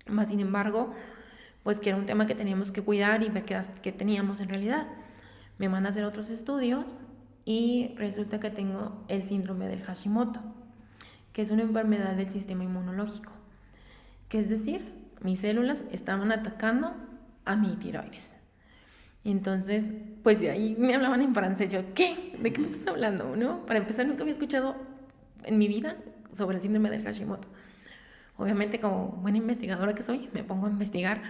más sin embargo, pues que era un tema que teníamos que cuidar y ver qué teníamos en realidad. Me manda a hacer otros estudios y resulta que tengo el síndrome del Hashimoto, que es una enfermedad del sistema inmunológico, que es decir, mis células estaban atacando a mi tiroides. Y entonces, pues de ahí me hablaban en francés. Yo, ¿qué? ¿De qué me estás hablando? ¿No? Para empezar, nunca había escuchado en mi vida sobre el síndrome del Hashimoto. Obviamente, como buena investigadora que soy, me pongo a investigar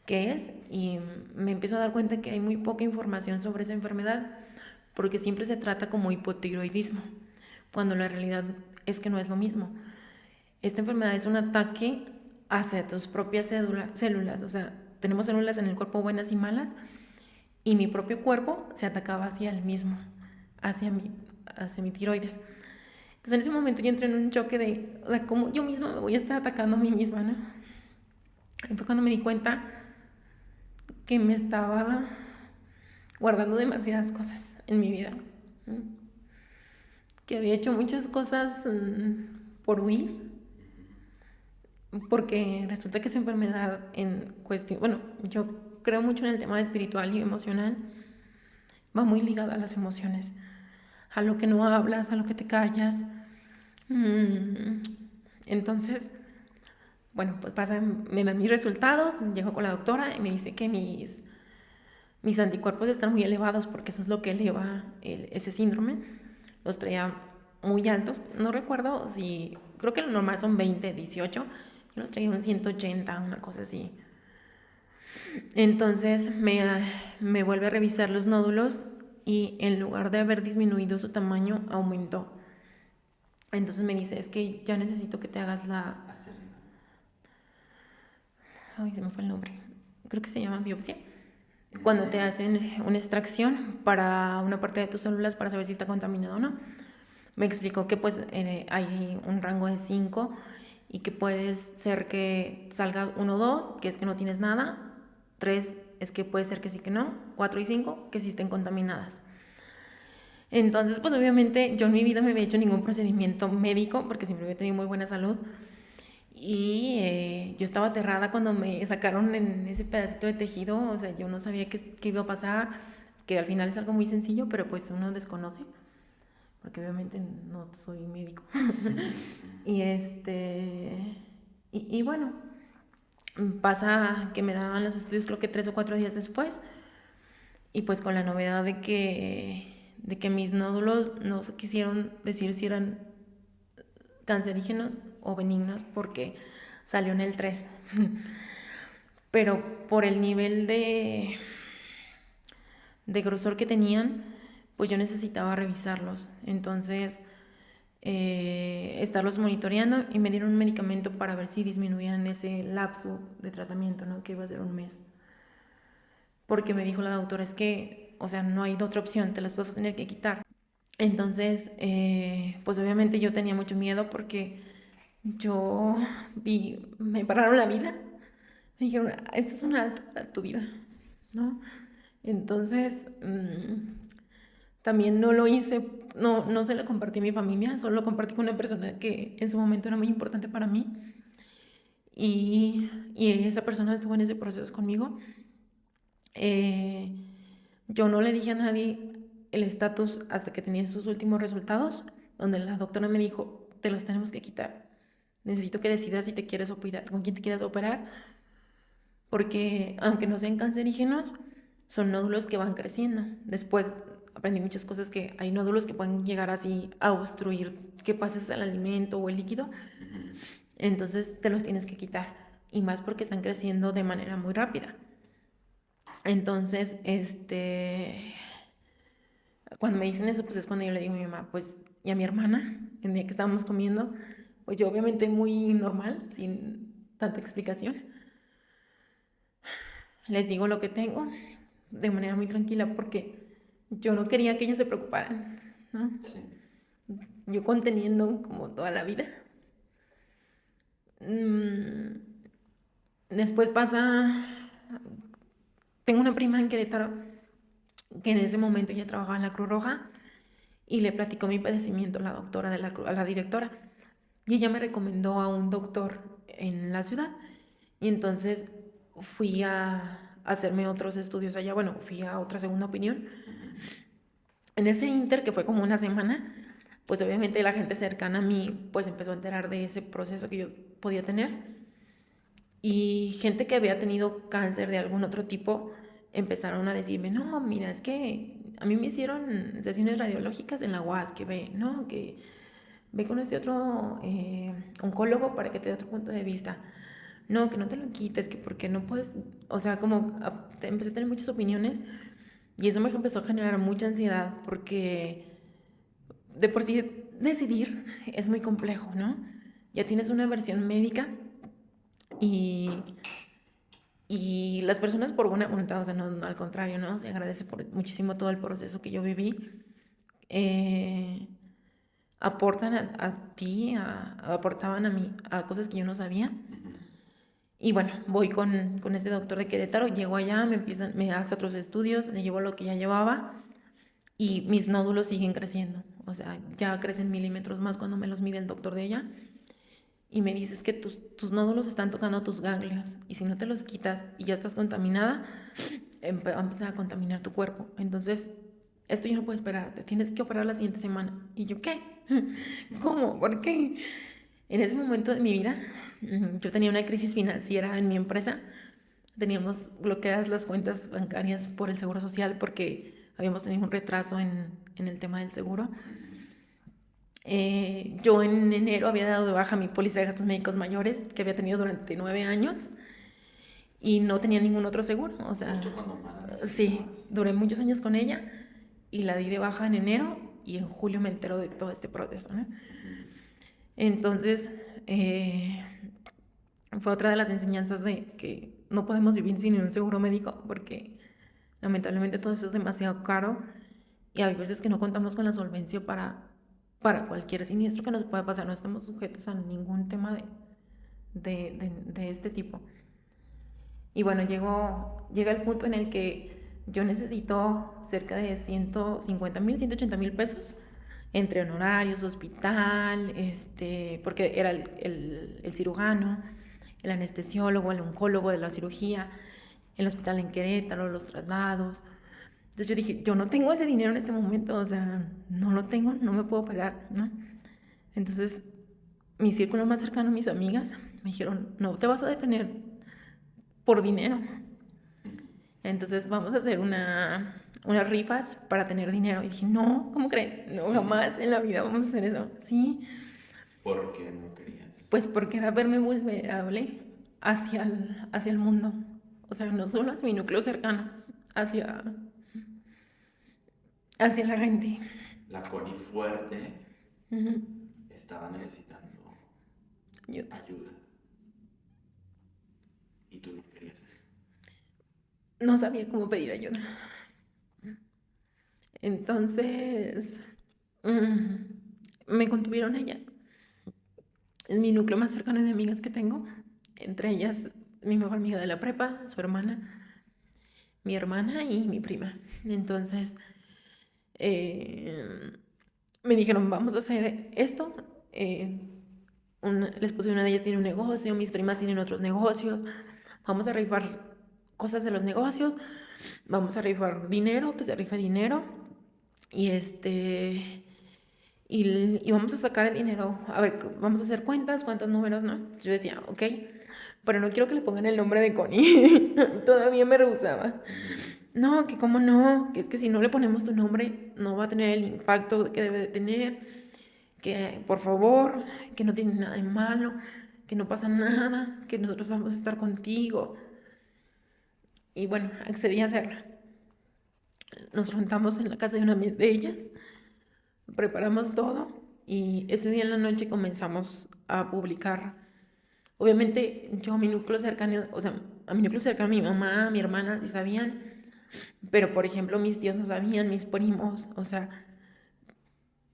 qué es y me empiezo a dar cuenta que hay muy poca información sobre esa enfermedad, porque siempre se trata como hipotiroidismo, cuando la realidad es que no es lo mismo. Esta enfermedad es un ataque hacia tus propias células, o sea, tenemos células en el cuerpo buenas y malas, y mi propio cuerpo se atacaba hacia el mismo, hacia mi tiroides. Entonces en ese momento yo entré en un choque de, o sea, cómo yo misma me voy a estar atacando a mí misma, ¿no? Y fue cuando me di cuenta que me estaba guardando demasiadas cosas en mi vida, que había hecho muchas cosas por huir, porque resulta que esa enfermedad en cuestión, bueno, yo creo mucho en el tema espiritual y emocional, va muy ligada a las emociones, a lo que no hablas, a lo que te callas. Entonces, bueno, pues me dan mis resultados, llego con la doctora y me dice que mis anticuerpos están muy elevados, porque eso es lo que eleva ese síndrome. Los traía muy altos, no recuerdo creo que lo normal son 20, 18, yo los traía un 180, una cosa así. Entonces me vuelve a revisar los nódulos y en lugar de haber disminuido su tamaño, aumentó. Entonces me dice, es que ya necesito que te hagas ay, se me fue el nombre. Creo que se llama biopsia. Cuando te hacen una extracción para una parte de tus células para saber si está contaminado o no. Me explicó que pues hay un rango de 5 y que puedes ser que salga 1 o 2, que es que no tienes nada, 3 es que puede ser que sí que no, 4 y 5 que sí estén contaminadas. Entonces, pues obviamente yo en mi vida me había hecho ningún procedimiento médico porque siempre había tenido muy buena salud. Y yo estaba aterrada cuando me sacaron en ese pedacito de tejido, o sea, yo no sabía qué iba a pasar, que al final es algo muy sencillo, pero pues uno desconoce, porque obviamente no soy médico. y y bueno, pasa que me daban los estudios creo que 3 o 4 días después, y pues con la novedad de que mis nódulos no quisieron decir si eran cancerígenos o benignos porque salió en el 3. Pero por el nivel de grosor que tenían, pues yo necesitaba revisarlos. Entonces, estarlos monitoreando, y me dieron un medicamento para ver si disminuían ese lapso de tratamiento, ¿no? Que iba a ser un mes. Porque me dijo la doctora, es que, o sea, no hay otra opción, te las vas a tener que quitar. Entonces, pues obviamente yo tenía mucho miedo porque me pararon la vida. Me dijeron, esto es un alto para tu vida, ¿no? Entonces, también no lo hice, no se lo compartí a mi familia, solo lo compartí con una persona que en su momento era muy importante para mí. Y esa persona estuvo en ese proceso conmigo. Yo no le dije a nadie el estatus hasta que tenía sus últimos resultados, donde la doctora me dijo, te los tenemos que quitar. Necesito que decidas si te quieres operar, con quién te quieres operar, porque aunque no sean cancerígenos, son nódulos que van creciendo. Después aprendí muchas cosas, que hay nódulos que pueden llegar así a obstruir que pases al alimento o el líquido. Entonces te los tienes que quitar, y más porque están creciendo de manera muy rápida. Entonces, cuando me dicen eso, pues es cuando yo le digo a mi mamá, pues, y a mi hermana, el día que estábamos comiendo, pues yo obviamente muy normal, sin tanta explicación, les digo lo que tengo de manera muy tranquila porque yo no quería que ellos se preocuparan, ¿no? Sí. Yo conteniendo como toda la vida. Después tengo una prima en Querétaro que en ese momento ya trabajaba en la Cruz Roja, y le platicó mi padecimiento a la doctora a la directora, y ella me recomendó a un doctor en la ciudad, y entonces fui a hacerme otros estudios allá, bueno, fui a otra segunda opinión. En ese inter, que fue como una semana, pues obviamente la gente cercana a mí pues empezó a enterar de ese proceso que yo podía tener, y gente que había tenido cáncer de algún otro tipo empezaron a decirme, no, mira, es que a mí me hicieron sesiones radiológicas en la UAS, que ve, ¿no? Que ve con este otro oncólogo para que te dé otro punto de vista. No, que no te lo quites, que porque no puedes, o sea, como empecé a tener muchas opiniones, y eso me empezó a generar mucha ansiedad porque de por sí decidir es muy complejo, ¿no? Ya tienes una versión médica, y las personas por buena voluntad, o sea, no, al contrario, ¿no? Se agradece muchísimo todo el proceso que yo viví. Aportan a ti, aportaban a mí a cosas que yo no sabía. Y bueno, voy con este doctor de Querétaro, llego allá, me hace otros estudios, le llevo lo que ya llevaba, y mis nódulos siguen creciendo. O sea, ya crecen milímetros más cuando me los mide el doctor de ella. Y me dices que tus nódulos están tocando tus ganglios, y si no te los quitas y ya estás contaminada, va a empezar a contaminar tu cuerpo. Entonces, esto ya no puede esperar, te tienes que operar la siguiente semana. Y yo, ¿qué? ¿Cómo? ¿Por qué? En ese momento de mi vida, yo tenía una crisis financiera en mi empresa. Teníamos bloqueadas las cuentas bancarias por el Seguro Social porque habíamos tenido un retraso en el tema del seguro. Yo en enero había dado de baja mi póliza de gastos médicos mayores que había tenido durante 9 años, y no tenía ningún otro seguro. O sea, Justo cuando más sí, duré muchos años con ella y la di de baja en enero, y en julio me entero de todo este proceso, ¿no? Entonces, fue otra de las enseñanzas de que no podemos vivir sin un seguro médico porque lamentablemente todo eso es demasiado caro, y hay veces que no contamos con la solvencia para para cualquier siniestro que nos pueda pasar. No estamos sujetos a ningún tema de este tipo. Y bueno, llega el punto en el que yo necesito cerca de 150,000, 180,000 pesos entre honorarios, hospital, porque era el cirujano, el anestesiólogo, el oncólogo de la cirugía, el hospital en Querétaro, los traslados. Entonces yo dije, yo no tengo ese dinero en este momento, o sea, no lo tengo, no me puedo pagar, ¿no? Entonces, mi círculo más cercano, mis amigas, me dijeron, no te vas a detener por dinero. Entonces vamos a hacer unas rifas para tener dinero. Y dije, no, ¿cómo creen? No, jamás en la vida vamos a hacer eso. Sí, ¿Por qué no querías? pues porque era verme vulnerable hacia el mundo. O sea, no solo hacia mi núcleo cercano, hacia, hacia la gente. La Connie fuerte Ujú. estaba necesitando ayuda. Y tú no querías eso. No sabía cómo pedir ayuda. Entonces, me contuvieron ella. Es mi núcleo más cercano de amigas que tengo. Entre ellas, mi mejor amiga de la prepa, su hermana, mi hermana y mi prima. Entonces, me dijeron, vamos a hacer esto. La esposa de una de ellas tiene un negocio, mis primas tienen otros negocios. Vamos a rifar cosas de los negocios. Vamos a rifar dinero, que se rife dinero. Y y vamos a sacar el dinero. A ver, vamos a hacer cuentas, cuántos números, ¿no? Yo decía, ok, pero no quiero que le pongan el nombre de Connie. Todavía me rehusaba. No, que cómo no, que es que si no le ponemos tu nombre, no va a tener el impacto que debe de tener. Que por favor, que no tiene nada de malo, que no pasa nada, que nosotros vamos a estar contigo. Y bueno, accedí a hacerlo. Nos juntamos en la casa de una de ellas, preparamos todo y ese día en la noche comenzamos a publicar. Obviamente yo a mi núcleo cercano, o sea, a mi núcleo cercano, mi mamá, mi hermana, sí sabían, pero por ejemplo mis tíos no sabían, mis primos, o sea,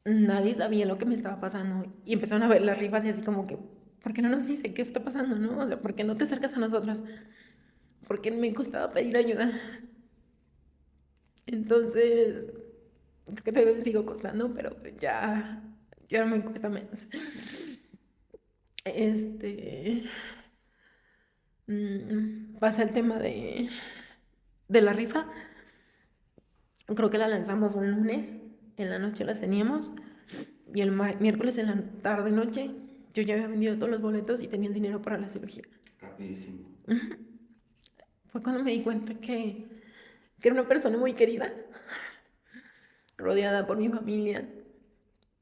nadie sabía lo que me estaba pasando y empezaron a ver las rifas y así como que, ¿por qué no nos dice qué está pasando, no? O sea, ¿por qué no te acercas a nosotros? Porque me costaba pedir ayuda. Entonces, creo que todavía me sigo costando, pero ya me cuesta menos. Este, Pasa el tema de la rifa. Creo que la lanzamos un lunes, en la noche las teníamos, y el miércoles en la tarde noche yo ya había vendido todos los boletos y tenía el dinero para la cirugía. Rapidísimo. Fue cuando me di cuenta que era una persona muy querida, rodeada por mi familia,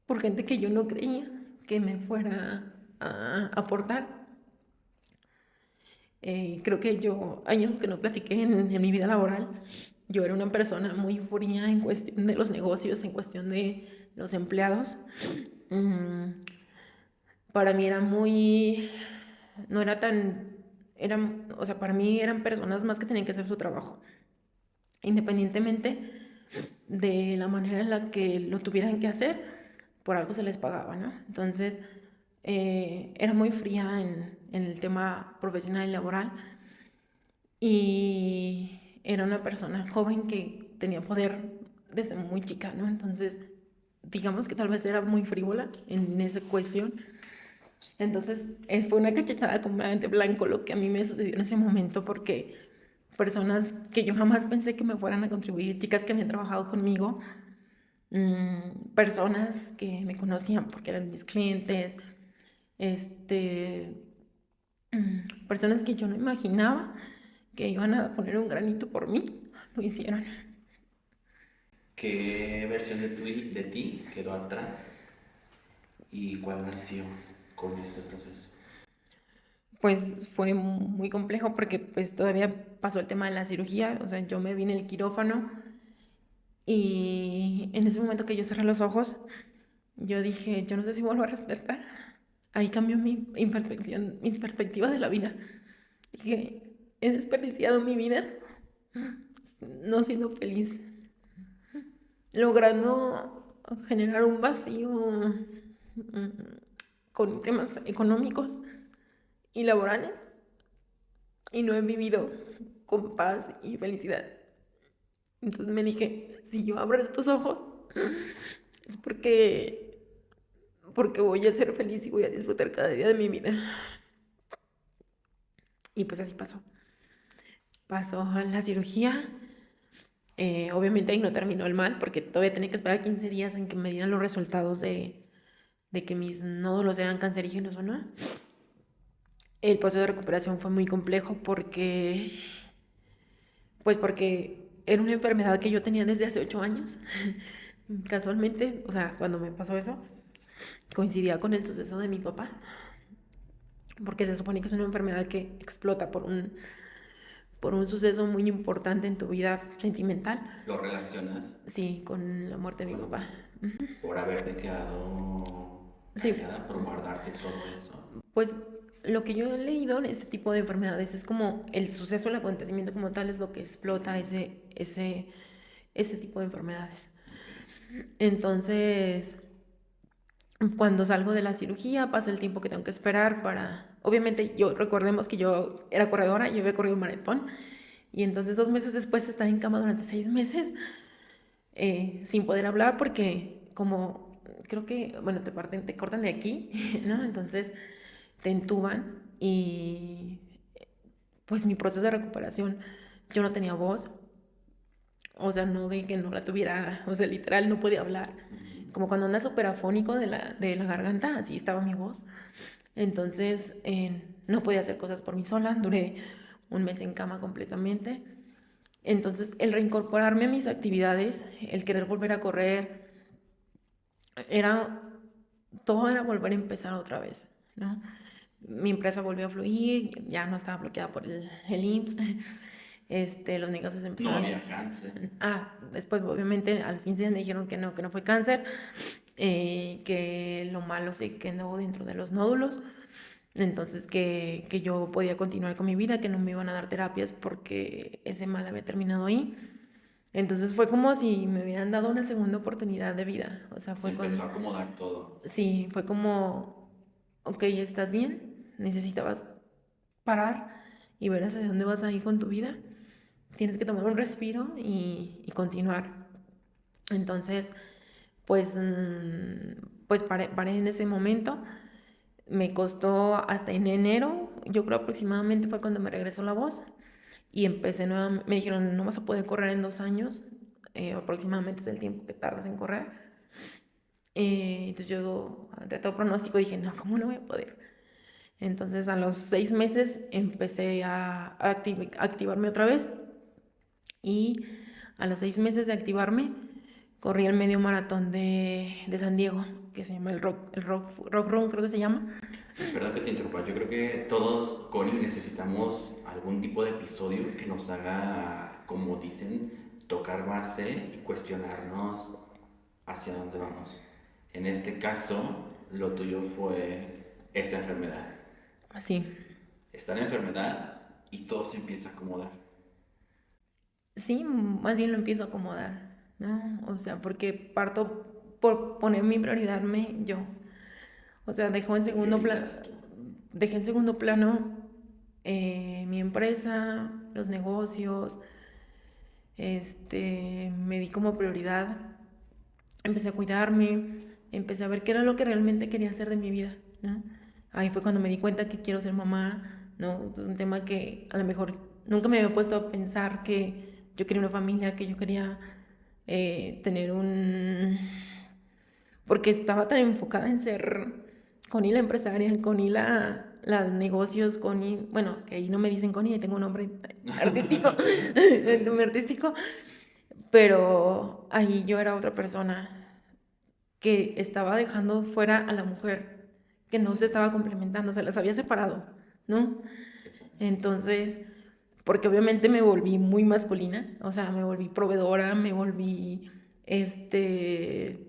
por gente que yo no creía que me fuera a aportar. Creo que hay algo que no platiqué en mi vida laboral. Yo era una persona muy fría en cuestión de los negocios, en cuestión de los empleados. Para mí era no era tan, o sea, para mí eran personas más que tenían que hacer su trabajo, independientemente de la manera en la que lo tuvieran que hacer, por algo se les pagaba, ¿no? Entonces, era muy fría en el tema profesional y laboral y era una persona joven que tenía poder desde muy chica, ¿no? Entonces, digamos que tal vez era muy frívola en esa cuestión. Entonces, fue una cachetada completamente blanco lo que a mí me sucedió en ese momento porque personas que yo jamás pensé que me fueran a contribuir, chicas que habían trabajado conmigo, personas que me conocían porque eran mis clientes, personas que yo no imaginaba que iban a poner un granito por mí, lo hicieron. ¿Qué versión de ti quedó atrás? ¿Y cuál nació con este proceso? Pues fue muy complejo porque pues todavía pasó el tema de la cirugía, o sea, yo me vi en el quirófano y en ese momento que yo cerré los ojos, yo dije, yo no sé si vuelvo a despertar. Ahí cambió mis perspectivas de la vida. Dije, he desperdiciado mi vida no siendo feliz, logrando generar un vacío mm, con temas económicos y laborales y no he vivido con paz y felicidad. Entonces me dije, si yo abro estos ojos es porque voy a ser feliz y voy a disfrutar cada día de mi vida. Y pues así pasó. Pasó la cirugía. Obviamente ahí no terminó el mal porque todavía tenía que esperar 15 días en que me dieran los resultados de que mis nódulos eran cancerígenos o no. El proceso de recuperación fue muy complejo porque era una enfermedad que yo tenía desde hace 8 años. Casualmente, o sea, cuando me pasó eso, coincidía con el suceso de mi papá, porque se supone que es una enfermedad que explota por un suceso muy importante en tu vida sentimental. ¿Lo relacionas Sí, con la muerte de mi papá. por haberte quedado Sí, callada, por guardarte todo eso? pues lo que yo he leído en ese tipo de enfermedades es como el suceso, el acontecimiento como tal es lo que explota ese tipo de enfermedades. Entonces, cuando salgo de la cirugía, pasa el tiempo que tengo que esperar para... Obviamente, recordemos que yo era corredora, yo había corrido un maratón, y entonces 2 meses después de estar en cama durante 6 meses, sin poder hablar porque como creo que, bueno, te cortan de aquí, ¿no? Entonces te entuban y pues mi proceso de recuperación, yo no tenía voz, o sea, no de que no la tuviera, o sea, literal no podía hablar. Como cuando andas súper afónico de la garganta, así estaba mi voz. Entonces, no podía hacer cosas por mí sola, duré 1 mes en cama completamente. Entonces, el reincorporarme a mis actividades, el querer volver a correr, era, todo era volver a empezar otra vez, ¿no? Mi empresa volvió a fluir, ya no estaba bloqueada por el IMSS, los negocios No empezaron. había cáncer. Después obviamente a los 15 días me dijeron que no fue cáncer, que lo malo se quedó dentro de los nódulos, entonces que yo podía continuar con mi vida, que no me iban a dar terapias porque ese mal había terminado ahí. Entonces fue como si me hubieran dado una segunda oportunidad de vida. O sea, Se empezó a acomodar todo. Sí, fue como, ok, ¿estás bien? Necesitabas parar y ver hacia dónde vas a ir con tu vida. Tienes que tomar un respiro y continuar. Entonces, pues paré en ese momento. Me costó hasta en enero, yo creo aproximadamente fue cuando me regresó la voz y empecé nuevamente. Me dijeron, no vas a poder correr en 2 años, aproximadamente es el tiempo que tardas en correr. Entonces yo, ante todo pronóstico, dije, no, ¿cómo no voy a poder? Entonces a los 6 meses empecé a activarme otra vez y a los 6 meses de activarme corrí el medio maratón de San Diego, que se llama el Rock Run, creo que se llama. Perdón que te interrumpa, yo creo que todos, Connie, necesitamos algún tipo de episodio que nos haga, como dicen, tocar base y cuestionarnos hacia dónde vamos. En este caso, lo tuyo fue esta enfermedad. Así. Está la enfermedad y todo se empieza a acomodar. Sí, más bien lo empiezo a acomodar, ¿no? O sea, porque parto por poner mi prioridad yo. O sea, Priorizas tú. dejé en segundo plano mi empresa, los negocios, me di como prioridad, empecé a cuidarme, empecé a ver qué era lo que realmente quería hacer de mi vida, ¿no? Ahí fue cuando me di cuenta que quiero ser mamá, ¿no? Es un tema que a lo mejor nunca me había puesto a pensar que yo quería una familia, que yo quería tener porque estaba tan enfocada en ser Connie la empresaria, Connie la negocios, Connie, bueno, que ahí no me dicen Connie, tengo un nombre artístico, un nombre artístico, pero ahí yo era otra persona que estaba dejando fuera a la mujer, que no se estaba complementando, se las había separado, ¿no? Exacto. Entonces, porque obviamente me volví muy masculina, o sea, me volví proveedora, me volví, Tu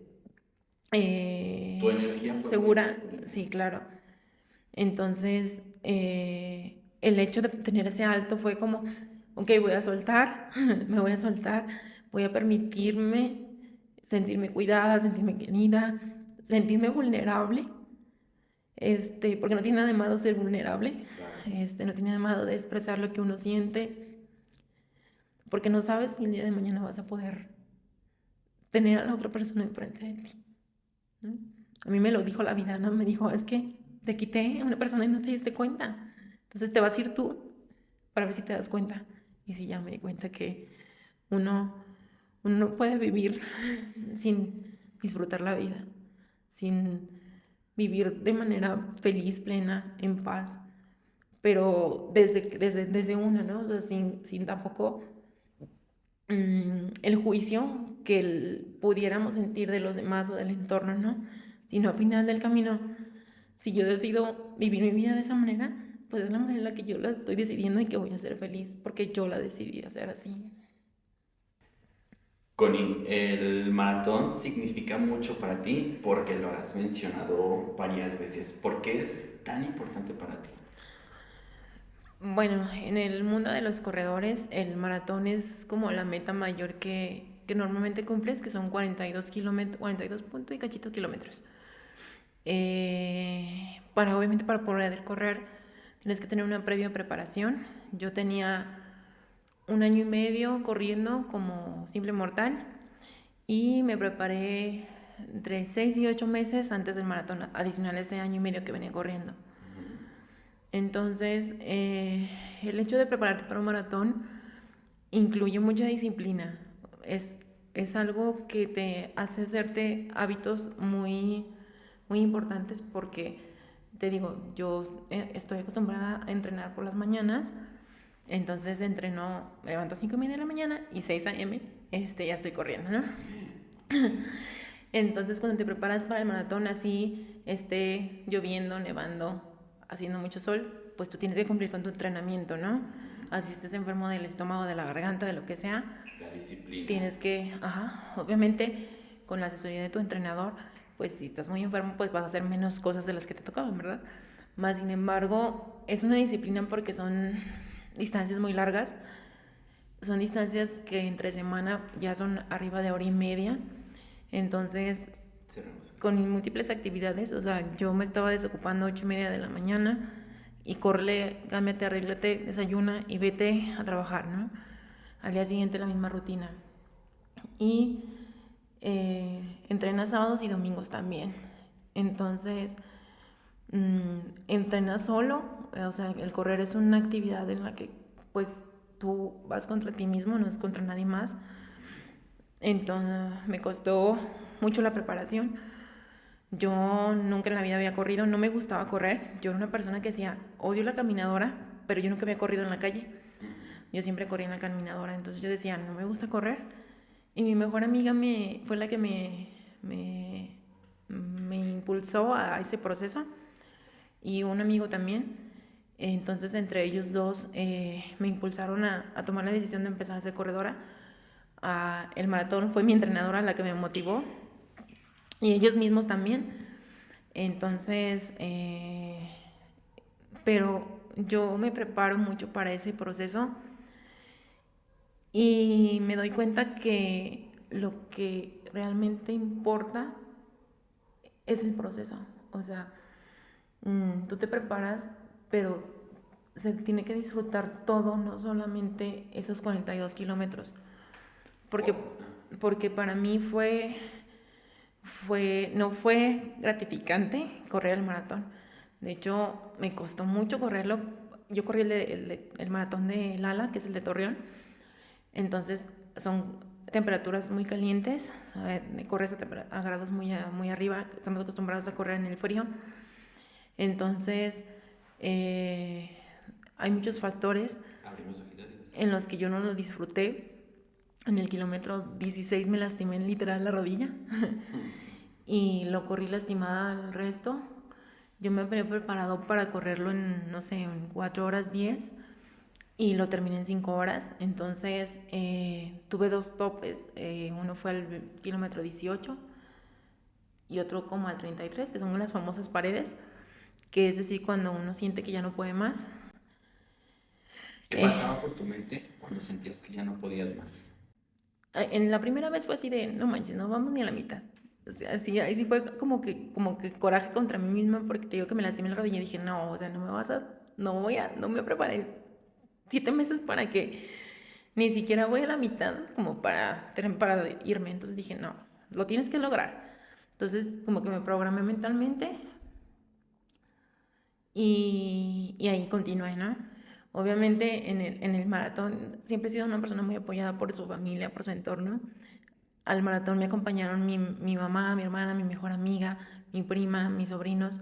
energía fue muy segura, masculina. sí, claro. Entonces, el hecho de tener ese alto fue como, ok, voy a soltar, me voy a soltar, voy a permitirme sentirme cuidada, sentirme querida, sentirme vulnerable, porque no tiene nada de malo ser vulnerable, no tiene nada de malo de expresar lo que uno siente, porque no sabes si el día de mañana vas a poder tener a la otra persona enfrente de ti, ¿no? A mí me lo dijo la vida, ¿no? Me dijo, es que te quité a una persona y no te diste cuenta, entonces te vas a ir tú para ver si te das cuenta. Y sí, ya me di cuenta que uno no puede vivir sin disfrutar la vida, sin vivir de manera feliz, plena, en paz, pero desde una, ¿no? O sea, sin tampoco el juicio que pudiéramos sentir de los demás o del entorno, ¿no? Sino al final del camino, si yo decido vivir mi vida de esa manera, pues es la manera en la que yo la estoy decidiendo y que voy a ser feliz, porque yo la decidí hacer así. Connie, el maratón significa mucho para ti porque lo has mencionado varias veces. ¿Por qué es tan importante para ti? Bueno, en el mundo de los corredores, el maratón es como la meta mayor que normalmente cumples, que son 42 kilómetros, 42 punto y cachito kilómetros. Obviamente para poder correr tienes que tener una previa preparación. Yo tenía 1 año y medio corriendo como simple mortal y me preparé entre 6 y 8 meses antes del maratón, adicional a ese año y medio que venía corriendo. Entonces, el hecho de prepararte para un maratón incluye mucha disciplina. Es algo que te hace hacerte hábitos muy, muy importantes porque, te digo, yo estoy acostumbrada a entrenar por las mañanas, entonces entreno, me levanto a 5:30 de la mañana y 6 a.m. Ya estoy corriendo, ¿no? Entonces, cuando te preparas para el maratón así, esté lloviendo, nevando, haciendo mucho sol, pues tú tienes que cumplir con tu entrenamiento, ¿no? Así estés enfermo del estómago, de la garganta, de lo que sea. La disciplina. Tienes que, obviamente, con la asesoría de tu entrenador, pues si estás muy enfermo, pues vas a hacer menos cosas de las que te tocaban, ¿verdad? Más sin embargo, es una disciplina porque son distancias muy largas. Son distancias que entre semana ya son arriba de 1 hora y media. Entonces, con múltiples actividades, o sea, yo me estaba desocupando 8:30 de la mañana y corre, cámbiate, arréglate, desayuna y vete a trabajar, ¿no? Al día siguiente la misma rutina. Y entrenas sábados y domingos también. Entonces, entrenas solo, o sea, el correr es una actividad en la que pues tú vas contra ti mismo, no es contra nadie más. Entonces me costó mucho la preparación. Yo nunca en la vida había corrido, no me gustaba correr. Yo era una persona que decía, odio la caminadora, pero yo nunca había corrido en la calle. Yo siempre corrí en la caminadora, entonces yo decía, no me gusta correr. Y mi mejor amiga fue la que me impulsó a ese proceso, y un amigo también. Entonces entre ellos dos me impulsaron a tomar la decisión de empezar a ser corredora. El maratón fue mi entrenadora la que me motivó y ellos mismos también. Entonces, pero yo me preparo mucho para ese proceso y me doy cuenta que lo que realmente importa es el proceso. O sea, tú te preparas, pero se tiene que disfrutar todo, no solamente esos 42 kilómetros. Porque para mí no fue gratificante correr el maratón. De hecho, me costó mucho correrlo. Yo corrí el maratón de Lala, que es el de Torreón. Entonces, son temperaturas muy calientes. O sea, corres a grados muy arriba. Estamos acostumbrados a correr en el frío. Entonces, hay muchos factores en los que yo no lo disfruté. En el kilómetro 16 me lastimé literal la rodilla y lo corrí lastimada al resto. Yo me había preparado para correrlo en, no sé, en 4 horas 10 y lo terminé en 5 horas. Entonces tuve 2 topes. Uno fue al kilómetro 18 y otro como al 33, que son las famosas paredes, que es decir, cuando uno siente que ya no puede más. ¿Qué pasaba por tu mente cuando sentías que ya no podías más? En la primera vez fue así de, no manches, no vamos ni a la mitad. O sea, así, ahí sí fue como que coraje contra mí misma porque te digo que me lastimé la rodilla y dije, no, o sea, no me preparé 7 meses para que ni siquiera voy a la mitad como para irme. Entonces dije, no, lo tienes que lograr. Entonces como que me programé mentalmente y ahí continué, ¿no? Obviamente en el maratón siempre he sido una persona muy apoyada por su familia, por su entorno. Al maratón me acompañaron mi mamá, mi hermana, mi mejor amiga, mi prima, mis sobrinos.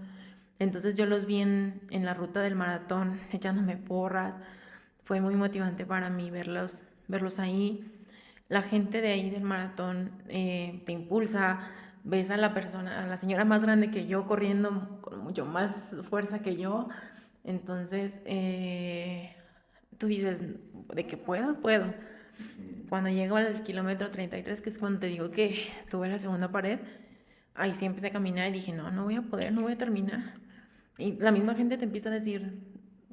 Entonces yo los vi en la ruta del maratón echándome porras. Fue muy motivante para mí verlos ahí. La gente de ahí del maratón te impulsa, ves a la persona, a la señora más grande que yo corriendo con mucho más fuerza que yo. Entonces tú dices, de que puedo, puedo. Cuando llego al kilómetro 33, que es cuando te digo que tuve la segunda pared, ahí sí empecé a caminar y dije, no, no voy a poder, no voy a terminar. Y la misma gente te empieza a decir,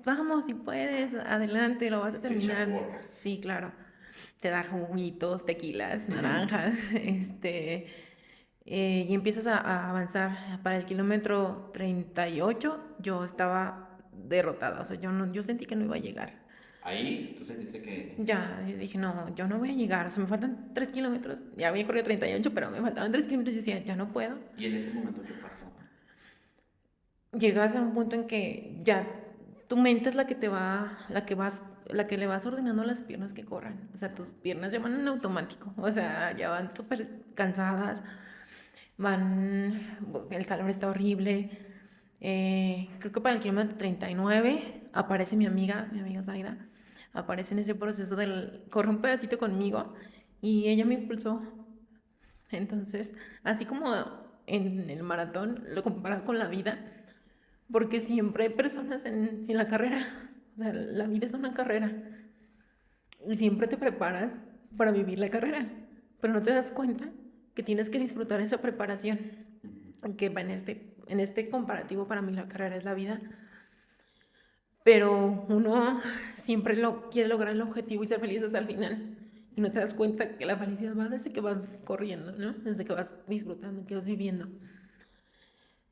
vamos, si puedes, adelante, lo vas a terminar. Sí, claro. Te da juguitos, tequilas, naranjas, y empiezas a avanzar. Para el kilómetro 38 yo estaba derrotada, o sea, yo sentí que no iba a llegar. Ahí tú sentiste que... Ya, yo dije, no, yo no voy a llegar, o sea, me faltan 3 kilómetros. Ya había corrido 38, pero me faltaban 3 kilómetros y decía, ya no puedo. ¿Y en ese momento qué pasó? Llegas a un punto en que ya tu mente es la que la que le vas ordenando a las piernas que corran. O sea, tus piernas ya van en automático, o sea, ya van súper cansadas, el calor está horrible. Creo que para el kilómetro 39 aparece mi amiga Zaida, aparece en ese proceso corre un pedacito conmigo y ella me impulsó. Entonces, así como en el maratón, lo comparo con la vida, porque siempre hay personas en la carrera, o sea, la vida es una carrera y siempre te preparas para vivir la carrera, pero no te das cuenta que tienes que disfrutar esa preparación, aunque en este comparativo para mí la carrera es la vida, pero uno siempre quiere lograr el objetivo y ser feliz hasta el final. Y no te das cuenta que la felicidad va desde que vas corriendo, ¿no? Desde que vas disfrutando, que vas viviendo.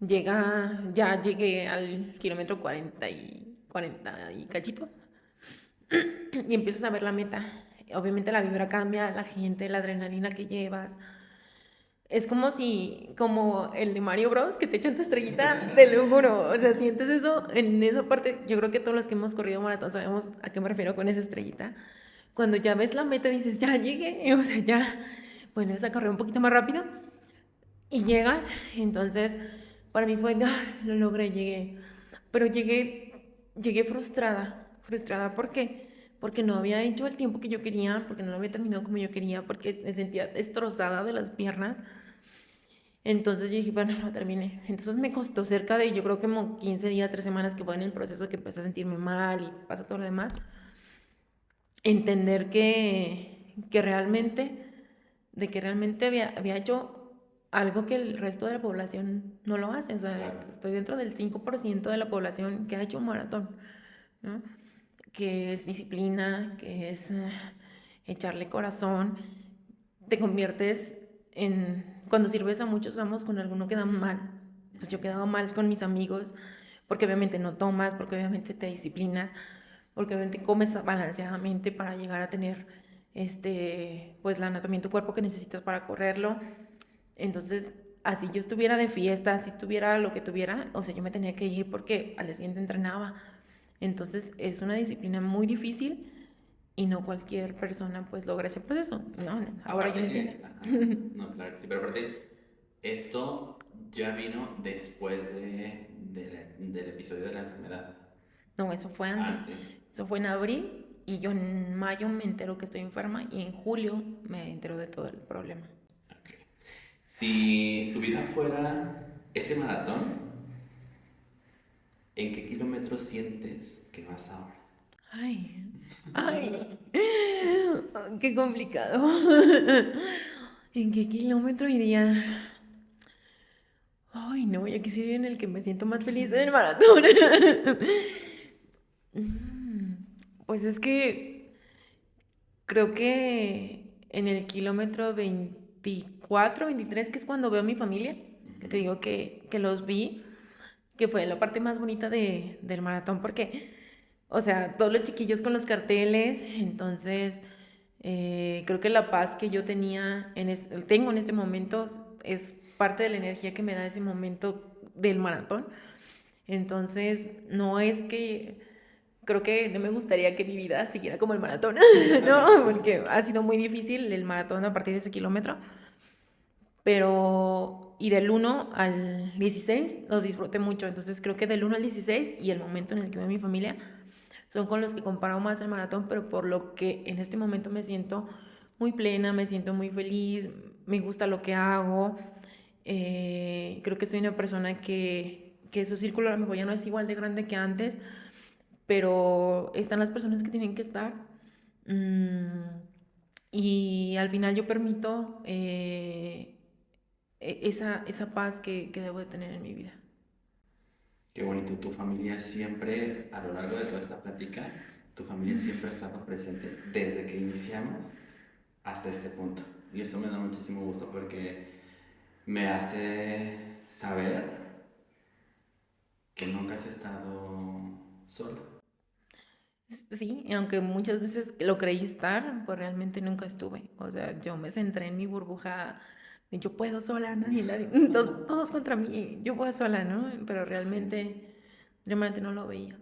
Ya llegué al kilómetro 40 y cachito y empiezas a ver la meta. Obviamente la vibra cambia, la gente, la adrenalina que llevas. Es como el de Mario Bros, que te echan tu estrellita, te lo juro. O sea, sientes eso en esa parte. Yo creo que todos los que hemos corrido maratón sabemos a qué me refiero con esa estrellita. Cuando ya ves la meta dices, ya llegué, o sea, ya, bueno, vas a correr un poquito más rápido y llegas. Entonces, para mí fue, lo logré, llegué. Pero llegué frustrada, ¿por qué? Porque no había hecho el tiempo que yo quería, porque no lo había terminado como yo quería, porque me sentía destrozada de las piernas. Entonces yo dije, bueno, lo terminé. Entonces me costó cerca de, yo creo que como 15 días, 3 semanas que fue en el proceso que empecé a sentirme mal y pasa todo lo demás, entender que realmente, de que realmente había hecho algo que el resto de la población no lo hace. O sea, estoy dentro del 5% de la población que ha hecho un maratón, ¿no? Que es disciplina, que es echarle corazón. Te conviertes cuando sirves a muchos amos, con alguno queda mal. Pues yo quedaba mal con mis amigos, porque obviamente no tomas, porque obviamente te disciplinas, porque obviamente comes balanceadamente para llegar a tener pues la anatomía en tu cuerpo que necesitas para correrlo. Entonces, así yo estuviera de fiesta, así tuviera lo que tuviera, o sea, yo me tenía que ir porque al día siguiente entrenaba. Entonces, es una disciplina muy difícil y no cualquier persona pues logra ese proceso, ¿no? Ahora yo lo entiendo. No, claro que sí, pero aparte, esto ya vino después del episodio de la enfermedad. No, eso fue antes. Eso fue en abril y yo en mayo me entero que estoy enferma y en julio me entero de todo el problema. Okay. Si tu vida fuera ese maratón, ¿en qué kilómetros sientes que vas ahora? Ay, qué complicado. ¿En qué kilómetro iría? Ay, no, yo quisiera ir en el que me siento más feliz en el maratón. Pues es que creo que en el kilómetro 24, 23, que es cuando veo a mi familia, que te digo que los vi, que fue la parte más bonita del maratón, porque, o sea, todos los chiquillos con los carteles, entonces creo que la paz que yo tengo en este momento es parte de la energía que me da ese momento del maratón. Entonces, no es que creo que no me gustaría que mi vida siguiera como el maratón, ¿no? Porque ha sido muy difícil el maratón a partir de ese kilómetro. Pero, y del 1 al 16 los disfruté mucho. Entonces, creo que del 1 al 16 y el momento en el que veo a mi familia son con los que comparo más el maratón, pero por lo que en este momento me siento muy plena, me siento muy feliz, me gusta lo que hago. Creo que soy una persona que su círculo a lo mejor ya no es igual de grande que antes, pero están las personas que tienen que estar. Y al final yo permito esa paz que debo de tener en mi vida. Qué bonito, tu familia siempre, a lo largo de toda esta plática, tu familia siempre ha estado presente desde que iniciamos hasta este punto. Y eso me da muchísimo gusto porque me hace saber que nunca has estado sola. Sí, y aunque muchas veces lo creí estar, pues realmente nunca estuve. O sea, yo me centré en mi burbuja de yo puedo sola, nadie, todos contra mí, yo puedo sola, ¿no? Pero Sí. realmente no lo veía.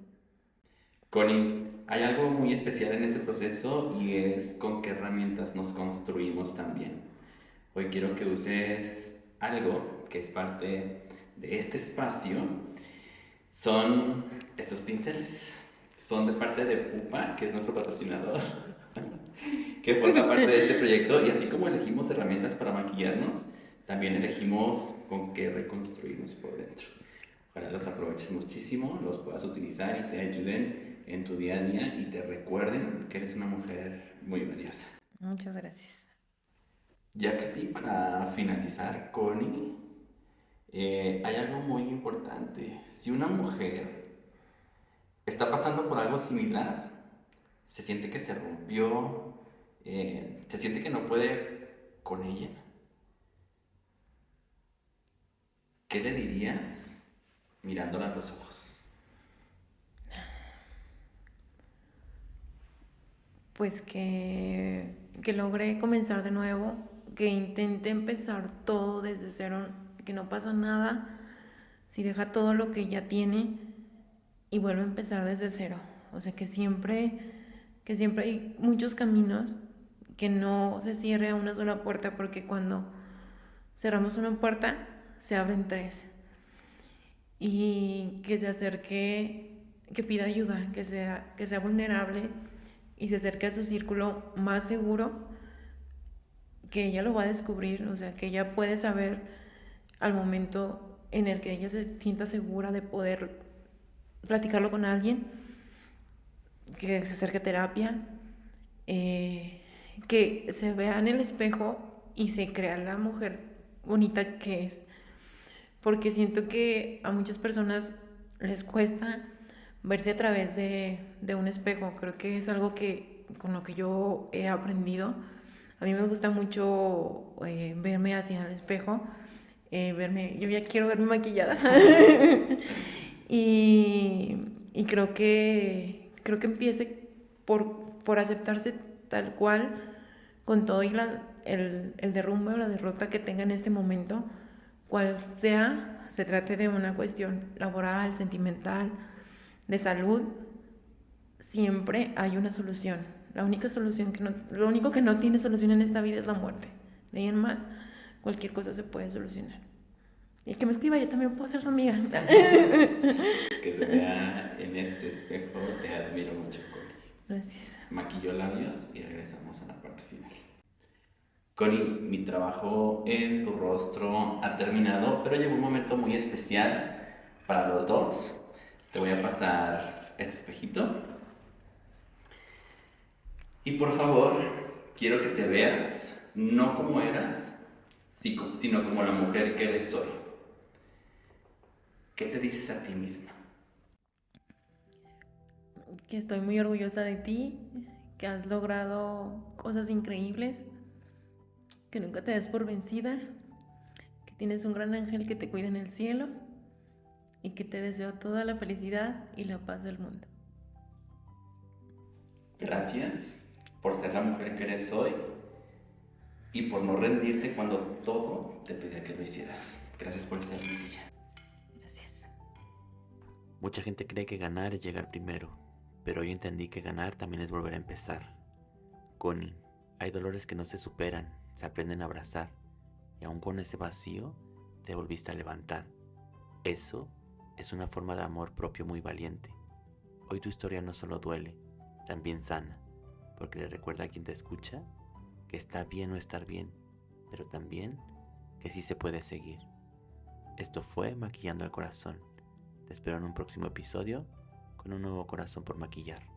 Connie, hay algo muy especial en ese proceso y es con qué herramientas nos construimos también. Hoy quiero que uses algo que es parte de este espacio. Son estos pinceles. Son de parte de Pupa, que es nuestro patrocinador, que forma parte de este proyecto. Y así como elegimos herramientas para maquillarnos, también elegimos con qué reconstruirnos por dentro. Ojalá los aproveches muchísimo, los puedas utilizar y te ayuden en tu día a día y te recuerden que eres una mujer muy valiosa. Muchas gracias. Ya que sí, para finalizar, Connie, hay algo muy importante. Si una mujer está pasando por algo similar, se siente que se rompió, se siente que no puede con ella, ¿qué le dirías mirándola a los ojos? Pues que logré comenzar de nuevo, que intenté empezar todo desde cero, que no pasa nada si deja todo lo que ya tiene y vuelve a empezar desde cero. O sea, que siempre hay muchos caminos, que no se cierre a una sola puerta, porque cuando cerramos una puerta, se abren tres. Y que se acerque, que pida ayuda, que sea vulnerable y se acerque a su círculo más seguro, que ella lo va a descubrir, o sea, que ella puede saber al momento en el que ella se sienta segura de poder platicarlo con alguien, que se acerque a terapia, que se vea en el espejo y se crea la mujer bonita que es. Porque siento que a muchas personas les cuesta verse a través de un espejo. Creo que es algo con lo que yo he aprendido. A mí me gusta mucho verme hacia el espejo, yo ya quiero verme maquillada. y creo que empiece por aceptarse tal cual, con todo y el derrumbe o la derrota que tenga en este momento, cual sea, se trate de una cuestión laboral, sentimental, de salud, siempre hay una solución. Lo único que no tiene solución en esta vida es la muerte. De ahí en más, cualquier cosa se puede solucionar. Y el que me escriba, yo también puedo ser su amiga. Que se vea en este espejo, te admiro mucho, Connie. Gracias. Maquillo labios y regresamos a la parte final. Connie, mi trabajo en tu rostro ha terminado, pero llegó un momento muy especial para los dos. Te voy a pasar este espejito. Y por favor, quiero que te veas no como eras, sino como la mujer que eres hoy. ¿Qué te dices a ti misma? Que estoy muy orgullosa de ti, que has logrado cosas increíbles, que nunca te des por vencida, que tienes un gran ángel que te cuida en el cielo y que te deseo toda la felicidad y la paz del mundo. Gracias por ser la mujer que eres hoy y por no rendirte cuando todo te pedía que lo hicieras. Gracias por estar en mi silla. Gracias. Mucha gente cree que ganar es llegar primero, pero hoy entendí que ganar también es volver a empezar. Connie, hay dolores que no se superan, se aprenden a abrazar, y aún con ese vacío, te volviste a levantar. Eso es una forma de amor propio muy valiente. Hoy tu historia no solo duele, también sana, porque le recuerda a quien te escucha que está bien no estar bien, pero también que sí se puede seguir. Esto fue Maquillando el Corazón. Te espero en un próximo episodio con un nuevo corazón por maquillar.